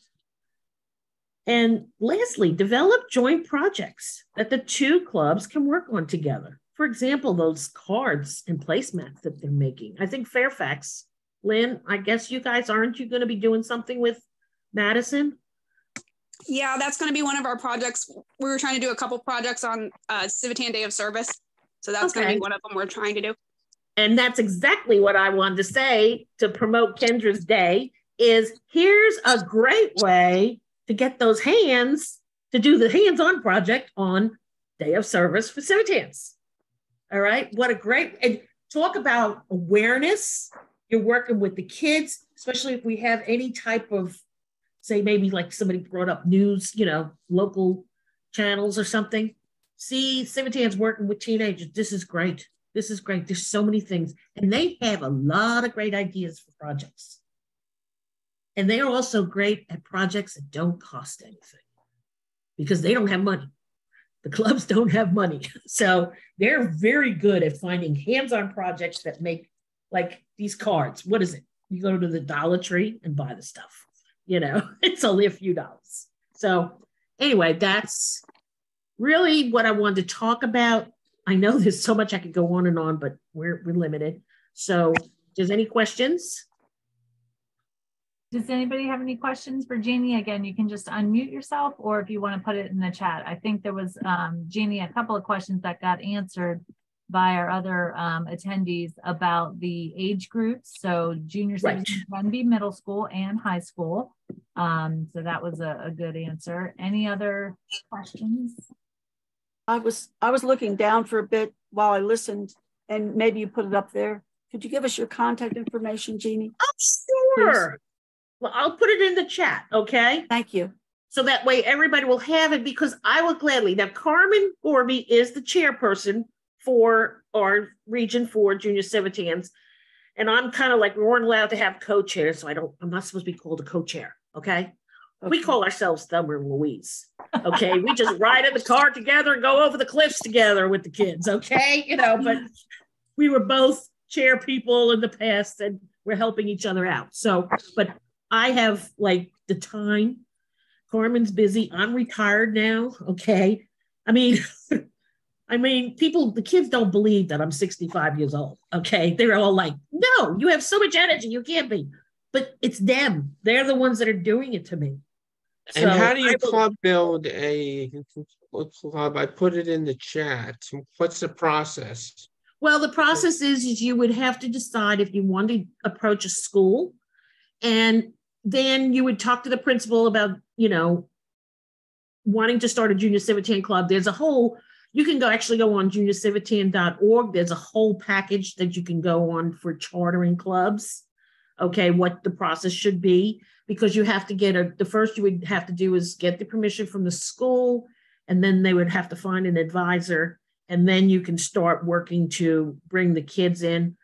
And lastly, develop joint projects that the two clubs can work on together. For example, those cards and placemats that they're making. I think Fairfax, Lynn, I guess aren't you going to be doing something with Madison? Yeah, that's going to be one of our projects. We were trying to do a couple projects on Civitan Day of Service. So that's going to be one of them we're trying to do. And that's exactly what I wanted to say to promote Kendra's Day is here's a great way to get those hands to do the hands-on project on Day of Service for Civitans. All right, what a great, and talk about awareness. You're working with the kids, especially if we have any type of, say maybe like somebody brought up news, you know, local channels or something. See, Civitans working with teenagers. This is great. This is great. There's so many things. And they have a lot of great ideas for projects. And they are also great at projects that don't cost anything because they don't have money. The clubs don't have money. So they're very good at finding hands-on projects that make, like these cards. What is it? You go to the Dollar Tree and buy the stuff. You know, it's only a few dollars. So anyway, that's really what I wanted to talk about. I know there's so much I could go on and on, but we're limited. So does any questions? Does anybody have any questions for Jeannie? Again, you can just unmute yourself, or if you want to put it in the chat. I think there was, Jeannie, a couple of questions that got answered by our other attendees about the age groups. So junior citizens can be middle school and high school. So that was a good answer. Any other questions? I was looking down for a bit while I listened, and maybe you put it up there. Could you give us your contact information, Jeannie? Oh, sure. Please? Well, I'll put it in the chat, okay? Thank you. So that way everybody will have it, because I will gladly. Now, Carmen Gorby is the chairperson for our Region 4 Junior Civitans. And I'm kind of like, we weren't allowed to have co-chairs, so I'm not supposed to be called a co-chair, okay? We call ourselves Thelma and Louise, okay? We just ride in the car together and go over the cliffs together with the kids, okay? You know, but we were both chair people in the past, and we're helping each other out. So, but I have like the time. Carmen's busy. I'm retired now. Okay. I mean, the kids don't believe that I'm 65 years old. Okay. They're all like, no, you have so much energy. You can't be. But it's them. They're the ones that are doing it to me. And so how do you club build a club? I put it in the chat. What's the process? Well, the process is you would have to decide if you want to approach a school, and then you would talk to the principal about, you know, wanting to start a Junior Civitan club. There's a whole, you can actually go on juniorcivitan.org. There's a whole package that you can go on for chartering clubs. Okay, what the process should be, because you have to get the first you would have to do is get the permission from the school, and then they would have to find an advisor, and then you can start working to bring the kids in.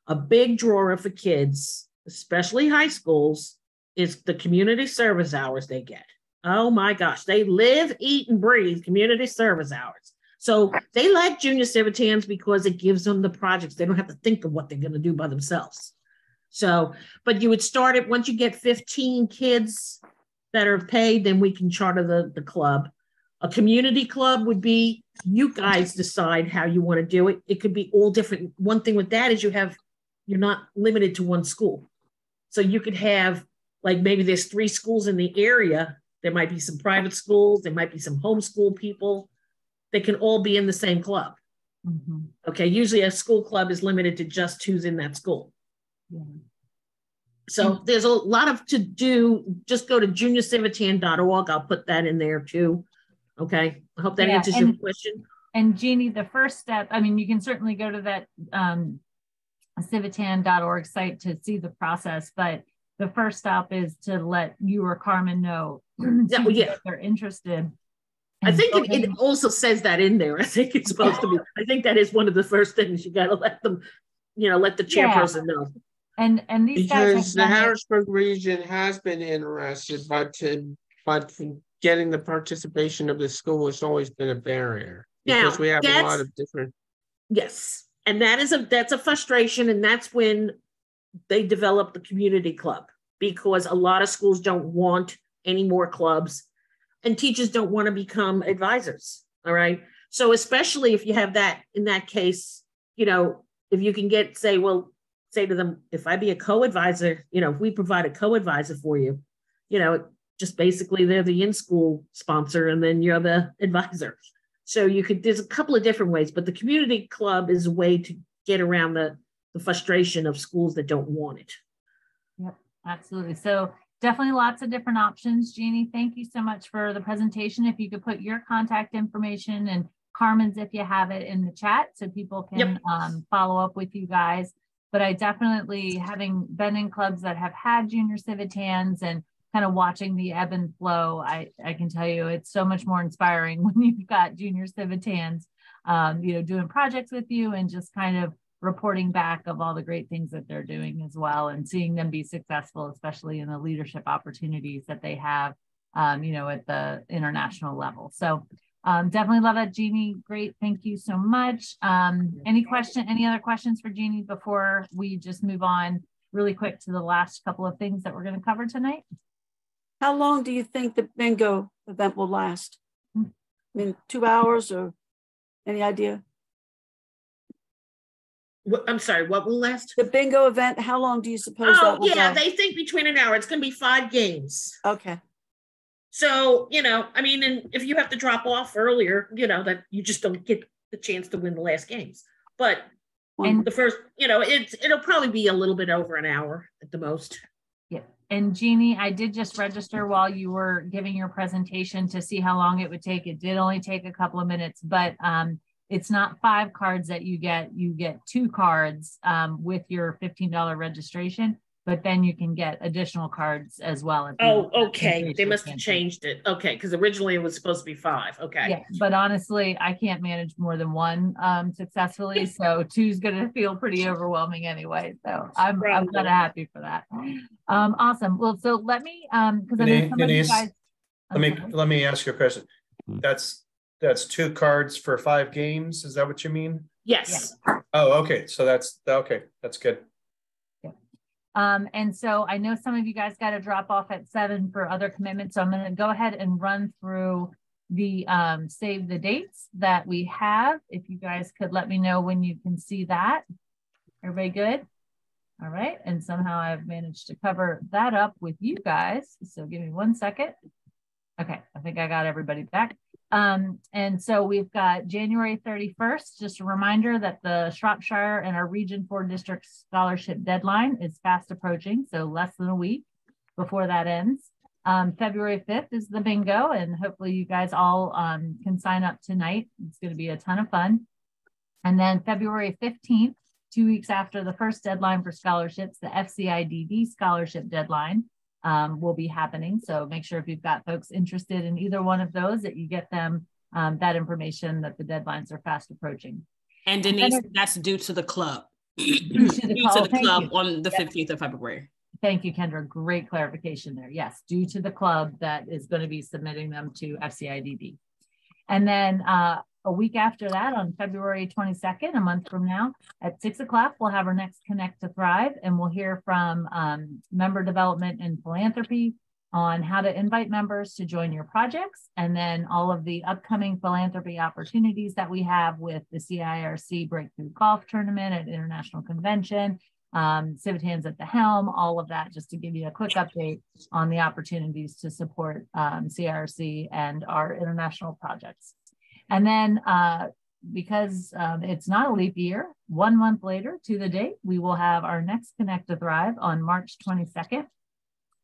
A big drawer for kids, especially high schools, is the community service hours they get. Oh my gosh, they live, eat, and breathe community service hours. So they like Junior Civitans because it gives them the projects. They don't have to think of what they're going to do by themselves. So, but you would start it once you get 15 kids that are paid, then we can charter the club. A community club would be, you guys decide how you want to do it. It could be all different. One thing with that is you're not limited to one school. So you could have, like, maybe there's 3 schools in the area. There might be some private schools. There might be some homeschool people. They can all be in the same club. Mm-hmm. Okay. Usually a school club is limited to just who's in that school. Yeah. So there's a lot to do. Just go to juniorcivitan.org. I'll put that in there too. Okay. I hope that answers your question. And Jeannie, the first step, I mean, you can certainly go to that civitan.org site to see the process, but the first stop is to let you or Carmen know if they're interested. I think it also says that in there. I think it's supposed to be. I think that is one of the first things you got to let them, let the chairperson know. And these because the Harrisburg region has been interested, but getting the participation of the school has always been a barrier because we have a lot of different. Yes, and that's a frustration, and that's when they develop the community club, because a lot of schools don't want any more clubs, and teachers don't want to become advisors. All right, so especially if you have that, in that case, if you can say to them, if I be a co-advisor, if we provide a co-advisor for you, just basically they're the in-school sponsor and then you're the advisor. So there's a couple of different ways, but the community club is a way to get around the frustration of schools that don't want it. Yep, absolutely. So definitely lots of different options. Jeannie, thank you so much for the presentation. If you could put your contact information and Carmen's, if you have it, in the chat so people can follow up with you guys. But I definitely, having been in clubs that have had junior Civitans and kind of watching the ebb and flow, I can tell you it's so much more inspiring when you've got junior Civitans, you know, doing projects with you and just kind of reporting back of all the great things that they're doing as well, and seeing them be successful, especially in the leadership opportunities that they have, you know, at the international level. So definitely love that, Jeannie. Great. Thank you so much. Any other questions for Jeannie before we just move on really quick to the last couple of things that we're going to cover tonight? How long do you think the bingo event will last? I mean, 2 hours or any idea? I'm sorry, what will last? The bingo event, how long do you suppose that will yeah, go? they think between an hour. It's going to be 5 games. Okay. So, you know, I mean, and if you have to drop off earlier, you know, that you just don't get the chance to win the last games. But the first, you know, it'll probably be a little bit over an hour at the most. Yeah. And Jeannie, I did just register while you were giving your presentation to see how long it would take. It did only take a couple of minutes, but it's not 5 cards that you get 2 cards with your $15 registration, but then you can get additional cards as well. Oh, okay. They must have changed it. Okay, because originally it was supposed to be 5. Okay. Yeah, but honestly, I can't manage more than 1 successfully, so 2 is going to feel pretty overwhelming anyway. So I'm kind of happy for that. Awesome. Well, so let me because I know some of you guys. Let me ask you a question. That's 2 cards for 5 games. Is that what you mean? Yes. Oh, okay. So that's okay. That's good. And so I know some of you guys got to drop off at 7 for other commitments. So I'm going to go ahead and run through the save the dates that we have. If you guys could let me know when you can see that. Everybody good? All right. And somehow I've managed to cover that up with you guys. So give me 1 second. Okay. I think I got everybody back. And so we've got January 31st, just a reminder that the Shropshire and our Region 4 district scholarship deadline is fast approaching, so less than a week before that ends. February 5th is the bingo, and hopefully you guys all can sign up tonight. It's going to be a ton of fun. And then February 15th, 2 weeks after the first deadline for scholarships, the FCIDD scholarship deadline will be happening. So make sure if you've got folks interested in either one of those that you get them that information that the deadlines are fast approaching. And Denise, that's due to the club. Due to the club on the 15th of February. Thank you, Kendra. Great clarification there. Yes, due to the club that is going to be submitting them to FCIDD. And then a week after that, on February 22nd, a month from now, at 6 o'clock, we'll have our next Connect to Thrive, and we'll hear from member development and philanthropy on how to invite members to join your projects, and then all of the upcoming philanthropy opportunities that we have with the CIRC Breakthrough Golf Tournament at International Convention, Civitans at the Helm, all of that, just to give you a quick update on the opportunities to support CIRC and our international projects. And then because it's not a leap year, 1 month later to the date, we will have our next Connect to Thrive on March 22nd.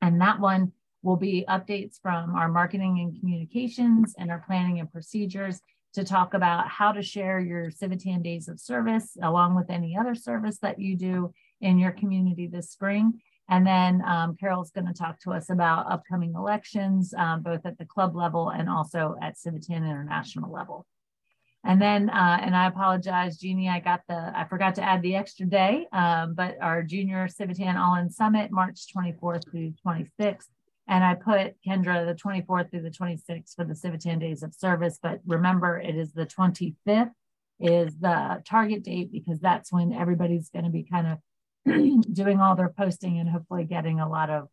And that one will be updates from our marketing and communications and our planning and procedures to talk about how to share your Civitan days of service along with any other service that you do in your community this spring. And then Carol's going to talk to us about upcoming elections, both at the club level and also at Civitan International level. And then, and I apologize, Jeannie, I forgot to add the extra day, but our Junior Civitan All-In Summit, March 24th through 26th. And I put, Kendra, the 24th through the 26th for the Civitan Days of Service. But remember, it is the 25th is the target date, because that's when everybody's going to be kind of doing all their posting and hopefully getting a lot of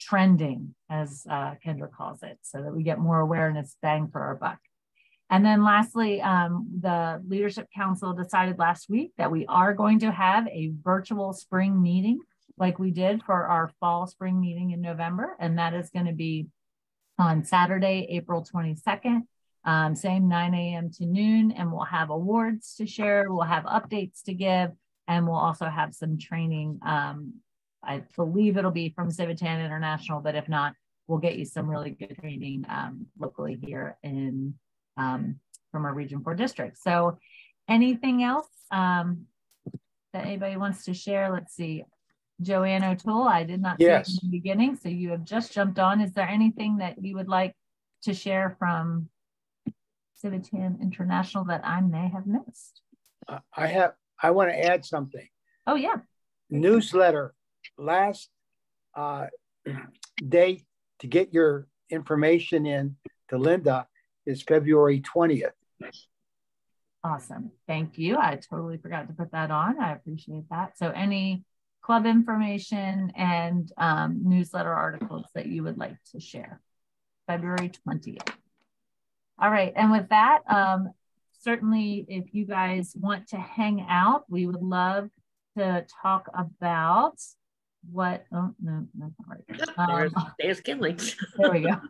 trending, as Kendra calls it, so that we get more awareness, bang for our buck. And then lastly, the Leadership Council decided last week that we are going to have a virtual spring meeting like we did for our fall spring meeting in November. And that is going to be on Saturday, April 22nd, same 9 a.m. to noon. And we'll have awards to share. We'll have updates to give. And we'll also have some training I believe it'll be from Civitan International, but if not, we'll get you some really good training locally here in from our Region 4 district. So anything else that anybody wants to share? Let's see. Joanne O'Toole, I did not see it in the beginning, so you have just jumped on. Is there anything that you would like to share from Civitan International that I may have missed? I want to add something. Oh yeah. Newsletter, last day to get your information in to Linda is February 20th. Awesome. Thank you. I totally forgot to put that on. I appreciate that. So any club information and newsletter articles that you would like to share, February 20th. All right. And with that, certainly if you guys want to hang out, we would love to talk about what, oh, no, that's not right. There's Kinley. There we go.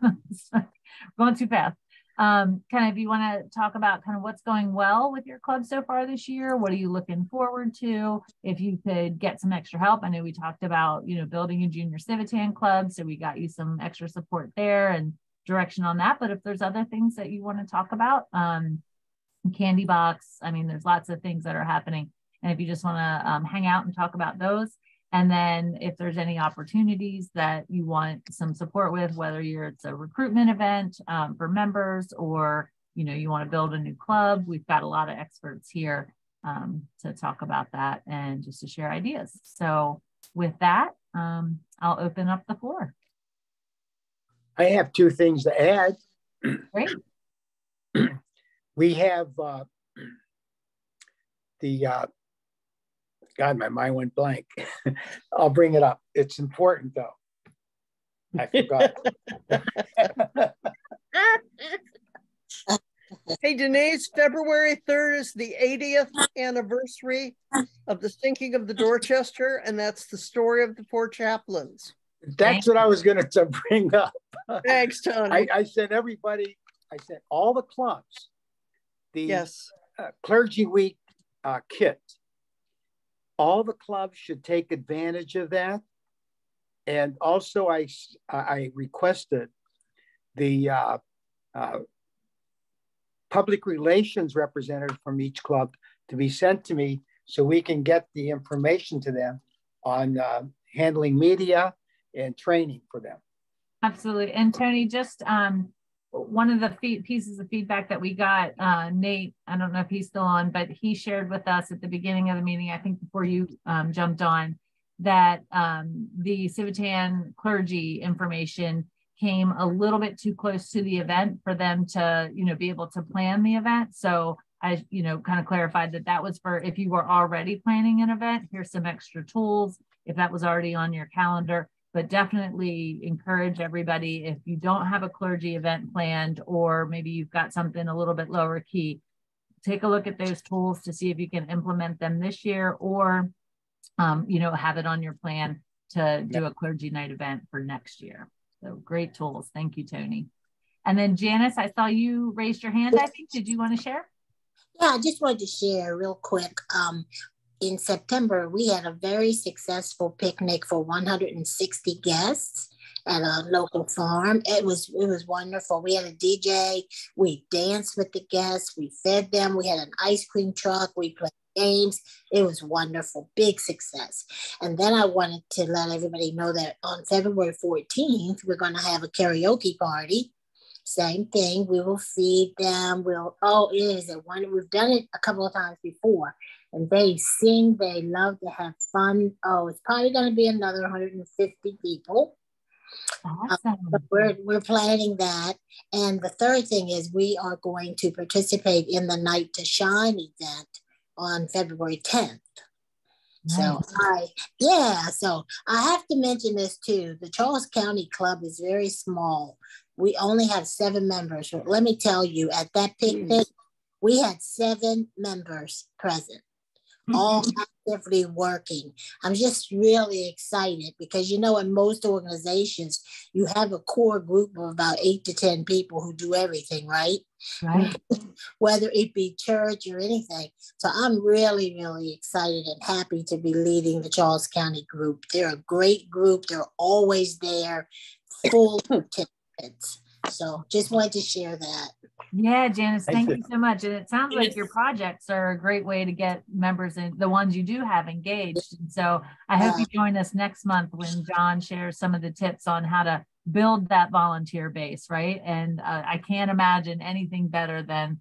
Going too fast. Kind of, if you want to talk about kind of what's going well with your club so far this year, what are you looking forward to? If you could get some extra help, I know we talked about, you know, building a junior Civitan club, so we got you some extra support there and direction on that. But if there's other things that you want to talk about, Candy Box, I mean, there's lots of things that are happening. And if you just want to hang out and talk about those, and then if there's any opportunities that you want some support with, whether it's a recruitment event for members, or, you know, you want to build a new club, we've got a lot of experts here to talk about that and just to share ideas. So with that, I'll open up the floor. I have two things to add. Great. We have God, my mind went blank. I'll bring it up. It's important though. I forgot. Hey, Denise, February 3rd is the 80th anniversary of the sinking of the Dorchester, and that's the story of the four chaplains. That's what I was going to bring up. Thanks, Tony. I sent everybody, I sent all the clubs the Clergy Week kit. All the clubs should take advantage of that. And also I requested the public relations representative from each club to be sent to me so we can get the information to them on handling media and training for them. Absolutely. And Tony, just one of the pieces of feedback that we got, Nate, I don't know if he's still on, but he shared with us at the beginning of the meeting, I think before you jumped on, that the Civitan clergy information came a little bit too close to the event for them to, you know, be able to plan the event. So I, you know, kind of clarified that that was for if you were already planning an event, here's some extra tools, if that was already on your calendar. But definitely encourage everybody, if you don't have a clergy event planned, or maybe you've got something a little bit lower key, take a look at those tools to see if you can implement them this year, or, you know, have it on your plan to do a clergy night event for next year. So great tools. Thank you, Tony. And then Janice, I saw you raised your hand, I think. Did you want to share? Yeah, I just wanted to share real quick. In September, we had a very successful picnic for 160 guests at a local farm. It was wonderful. We had a DJ. We danced with the guests. We fed them. We had an ice cream truck. We played games. It was wonderful. Big success. And then I wanted to let everybody know that on February 14th, we're going to have a karaoke party. Same thing. We will feed them. We've done it a couple of times before. And they sing, they love to have fun. Oh, it's probably going to be another 150 people. Awesome. But we're planning that. And the third thing is we are going to participate in the Night to Shine event on February 10th. Nice. So I have to mention this too. The Charles County Club is very small. We only have 7 members. But let me tell you, at that picnic, we had 7 members present. all actively working. I'm just really excited because, you know, in most organizations, you have a core group of about 8 to 10 people who do everything, right? Right. Whether it be church or anything. So I'm really, really excited and happy to be leading the Charles County group. They're a great group. They're always there, full participants. So just wanted to share that. Yeah, Janice, thank you so much. And it sounds like your projects are a great way to get members in, the ones you do have, engaged. And so I hope you join us next month when John shares some of the tips on how to build that volunteer base, right? And I can't imagine anything better than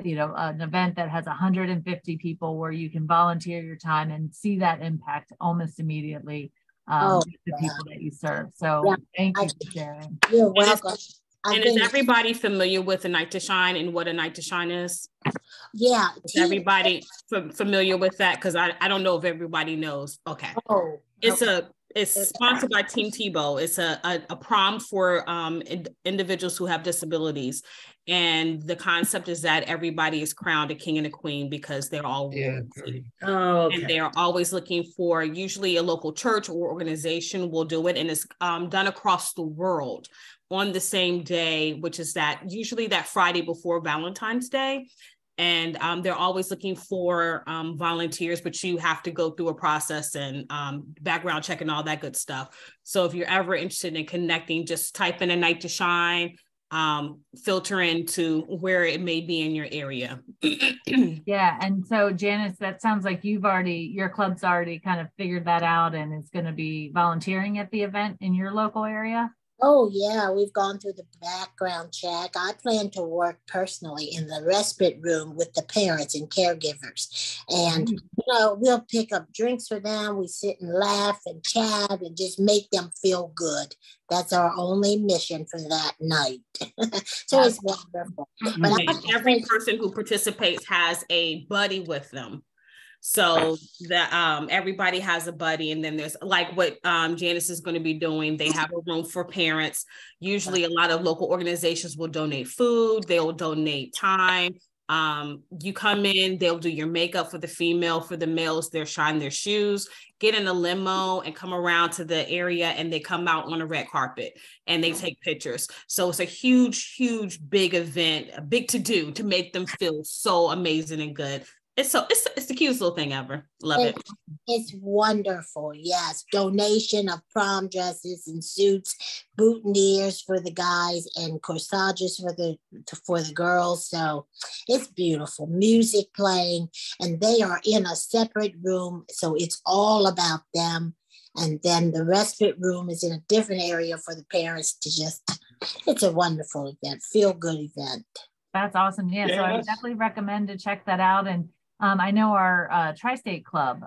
you know, an event that has 150 people where you can volunteer your time and see that impact almost immediately with the people that you serve. So thank you for sharing. You're welcome. And is everybody familiar with A Night to Shine and what A Night to Shine is? Yeah. Is everybody familiar with that? Because I don't know if everybody knows. Okay. It's sponsored by Team Tebow. It's a prom for individuals who have disabilities. And the concept is that everybody is crowned a king and a queen because they're all royalty. And they are always looking for, usually a local church or organization will do it. And it's done across the world on the same day, which is usually that Friday before Valentine's Day. And they're always looking for volunteers, but you have to go through a process and background check and all that good stuff. So if you're ever interested in connecting, just type in A Night to Shine, filter into where it may be in your area. Yeah. And so Janice, that sounds like your club's already kind of figured that out and is going to be volunteering at the event in your local area. Oh, yeah, we've gone through the background check. I plan to work personally in the respite room with the parents and caregivers. And, you know, we'll pick up drinks for them. We sit and laugh and chat and just make them feel good. That's our only mission for that night. So it's wonderful. But every person who participates has a buddy with them. So that everybody has a buddy, and then there's like what Janice is going to be doing. They have a room for parents. Usually a lot of local organizations will donate food. They'll donate time. You come in, they'll do your makeup for the female. For the males, they'll shine their shoes, get in a limo and come around to the area, and they come out on a red carpet and they take pictures. So it's a huge, huge, big event, a big to-do to make them feel so amazing and good. It's the cutest little thing ever. Love it. It's wonderful. Yes. Donation of prom dresses and suits, boutonnieres for the guys and corsages for the girls. So it's beautiful. Music playing, and they are in a separate room. So it's all about them. And then the respite room is in a different area for the parents to it's a wonderful event, feel good event. That's awesome. Yeah. So I would definitely recommend to check that out. And I know our Tri-State Club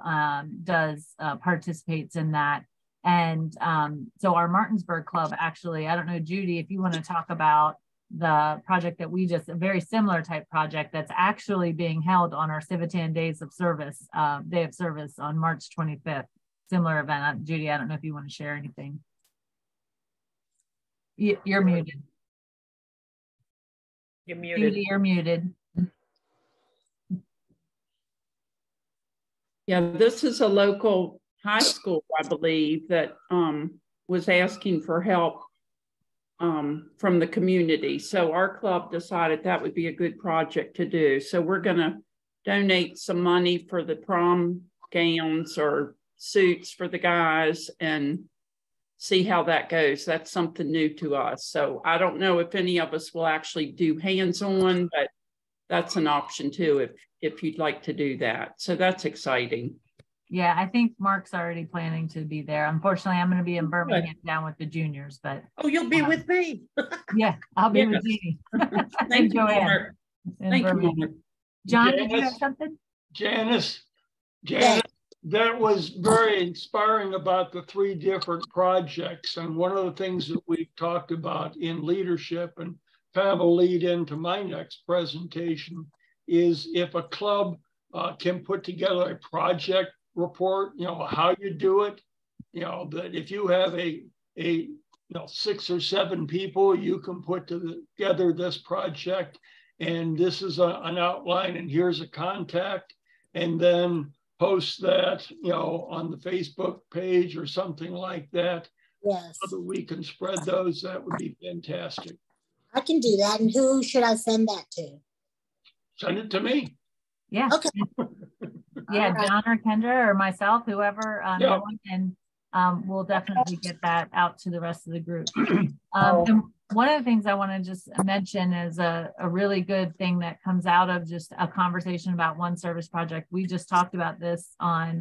participates in that. And so our Martinsburg Club, actually, I don't know, Judy, if you want to talk about the project that a very similar type project that's actually being held on our Civitan Day of Service on March 25th. Similar event. Judy, I don't know if you want to share anything. You're muted. You're muted. Judy, you're muted. Yeah, this is a local high school, I believe, that was asking for help from the community. So our club decided that would be a good project to do. So we're going to donate some money for the prom gowns or suits for the guys and see how that goes. That's something new to us. So I don't know if any of us will actually do hands-on, but that's an option too if you'd like to do that. So that's exciting. Yeah, I think Mark's already planning to be there. Unfortunately, I'm going to be in Birmingham down with the juniors, but you'll be with me. Yeah, I'll be with Jeannie. Thank you, Mark. Thank you, Mark. John, did you have something? Janice, that was very inspiring about the 3 different projects. And one of the things that we've talked about in leadership, and kind of a lead into my next presentation, is if a club can put together a project report, how you do it, that if you have a 6 or 7 people, you can put together this project, and this is an outline, and here's a contact. and then post that, on the Facebook page or something like that. Yes. So that we can spread those. That would be fantastic. I can do that. And who should I send that to? Send it to me. Yeah. Okay. Yeah, John or Kendra or myself, whoever, Yeah. and we'll definitely get that out to the rest of the group. And one of the things I want to just mention is a really good thing that comes out of just a conversation about one service project. We just talked about this on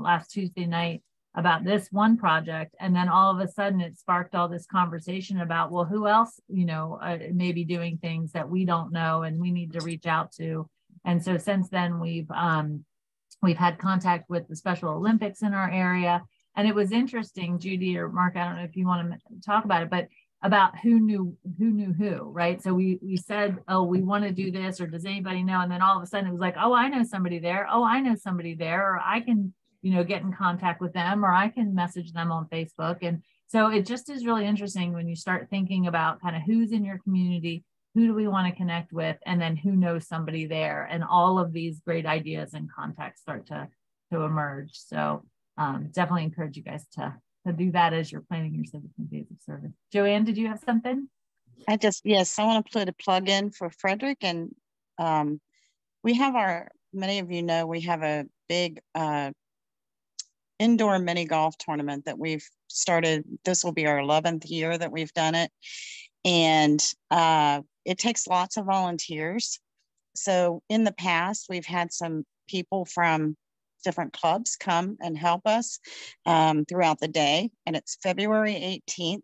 last Tuesday night about this one project, and then all of a sudden it sparked all this conversation about, well, who else may be doing things that we don't know and we need to reach out to. And so since then we've had contact with the Special Olympics in our area, and it was interesting, Judy or Mark, I don't know if you want to talk about it, but about who knew who, right? So we said, oh, we want to do this, or does anybody know? And then all of a sudden it was like, oh, I know somebody there. Oh, I know somebody there, or I can get in contact with them, or I can message them on Facebook. And so it just is really interesting when you start thinking about kind of who's in your community, who do we want to connect with, and then who knows somebody there, and all of these great ideas and contacts start to emerge. So definitely encourage you guys to do that as you're planning your 17 days of service. Joanne, did you have something? Yes, I want to put a plug in for Frederick, and we have many of you know, we have a big indoor mini golf tournament that we've started. This will be our 11th year that we've done it. And it takes lots of volunteers. So in the past, we've had some people from different clubs come and help us throughout the day. And it's February 18th.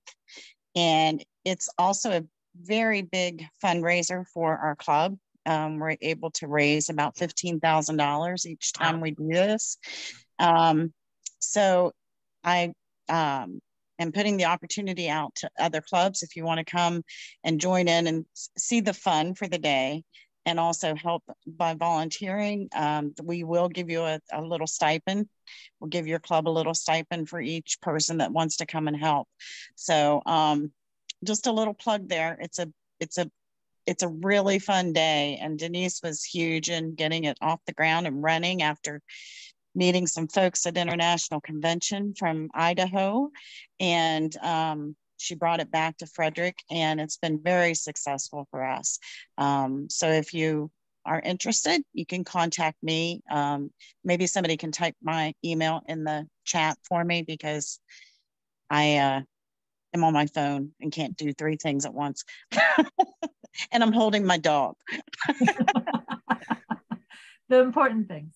And it's also a very big fundraiser for our club. We're able to raise about $15,000 each time we do this. So I am putting the opportunity out to other clubs if you want to come and join in and see the fun for the day, and also help by volunteering. We will give you a little stipend. We'll give your club a little stipend for each person that wants to come and help. So just a little plug there. It's a really fun day, and Denise was huge in getting it off the ground and running after meeting some folks at International Convention from Idaho, and she brought it back to Frederick, and it's been very successful for us. So if you are interested, you can contact me. Maybe somebody can type my email in the chat for me, because I am on my phone and can't do 3 things at once. And I'm holding my dog. The important things.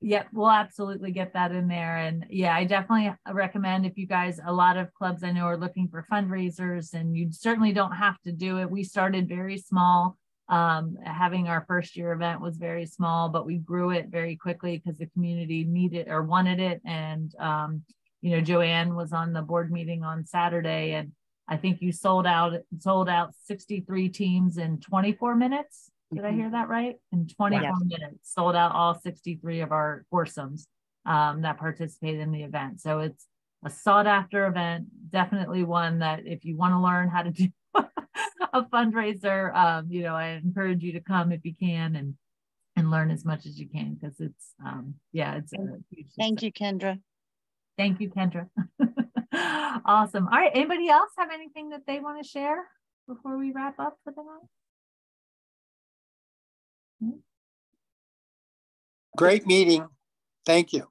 Yeah, we'll absolutely get that in there. And yeah, I definitely recommend, if you guys, a lot of clubs I know are looking for fundraisers, and you certainly don't have to do it. We started very small. Having our first year event was very small, but we grew it very quickly because the community needed or wanted it. And, Joanne was on the board meeting on Saturday, and I think you sold out 63 teams in 24 minutes. Did I hear that right? In 24 minutes, sold out all 63 of our foursomes that participated in the event. So it's a sought after event, definitely one that if you want to learn how to do a fundraiser, I encourage you to come if you can and learn as much as you can, because it's, it's a huge success. Thank you, Kendra. Thank you, Kendra. Awesome. All right. Anybody else have anything that they want to share before we wrap up for the night? Great meeting. Thank you.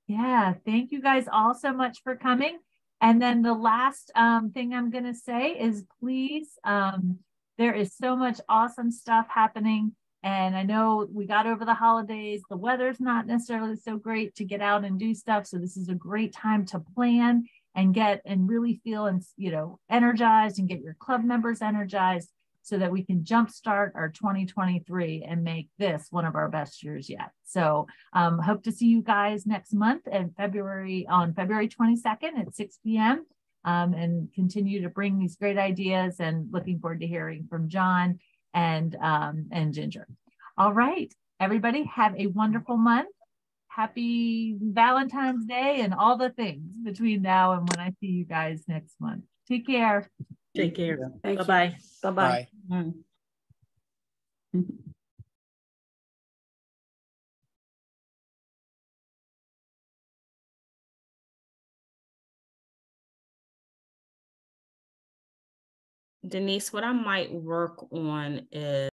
Yeah, thank you guys all so much for coming. And then the last thing I'm going to say is, please, there is so much awesome stuff happening. And I know we got over the holidays. The weather's not necessarily so great to get out and do stuff. So this is a great time to plan and get and really feel energized, and get your club members energized, so that we can jumpstart our 2023 and make this one of our best years yet. So hope to see you guys next month on February 22nd at 6 p.m. And continue to bring these great ideas, and looking forward to hearing from John and Ginger. All right, everybody, have a wonderful month. Happy Valentine's Day and all the things between now and when I see you guys next month. Take care. Take care. Bye-bye. Bye-bye. Bye. Denise, what I might work on is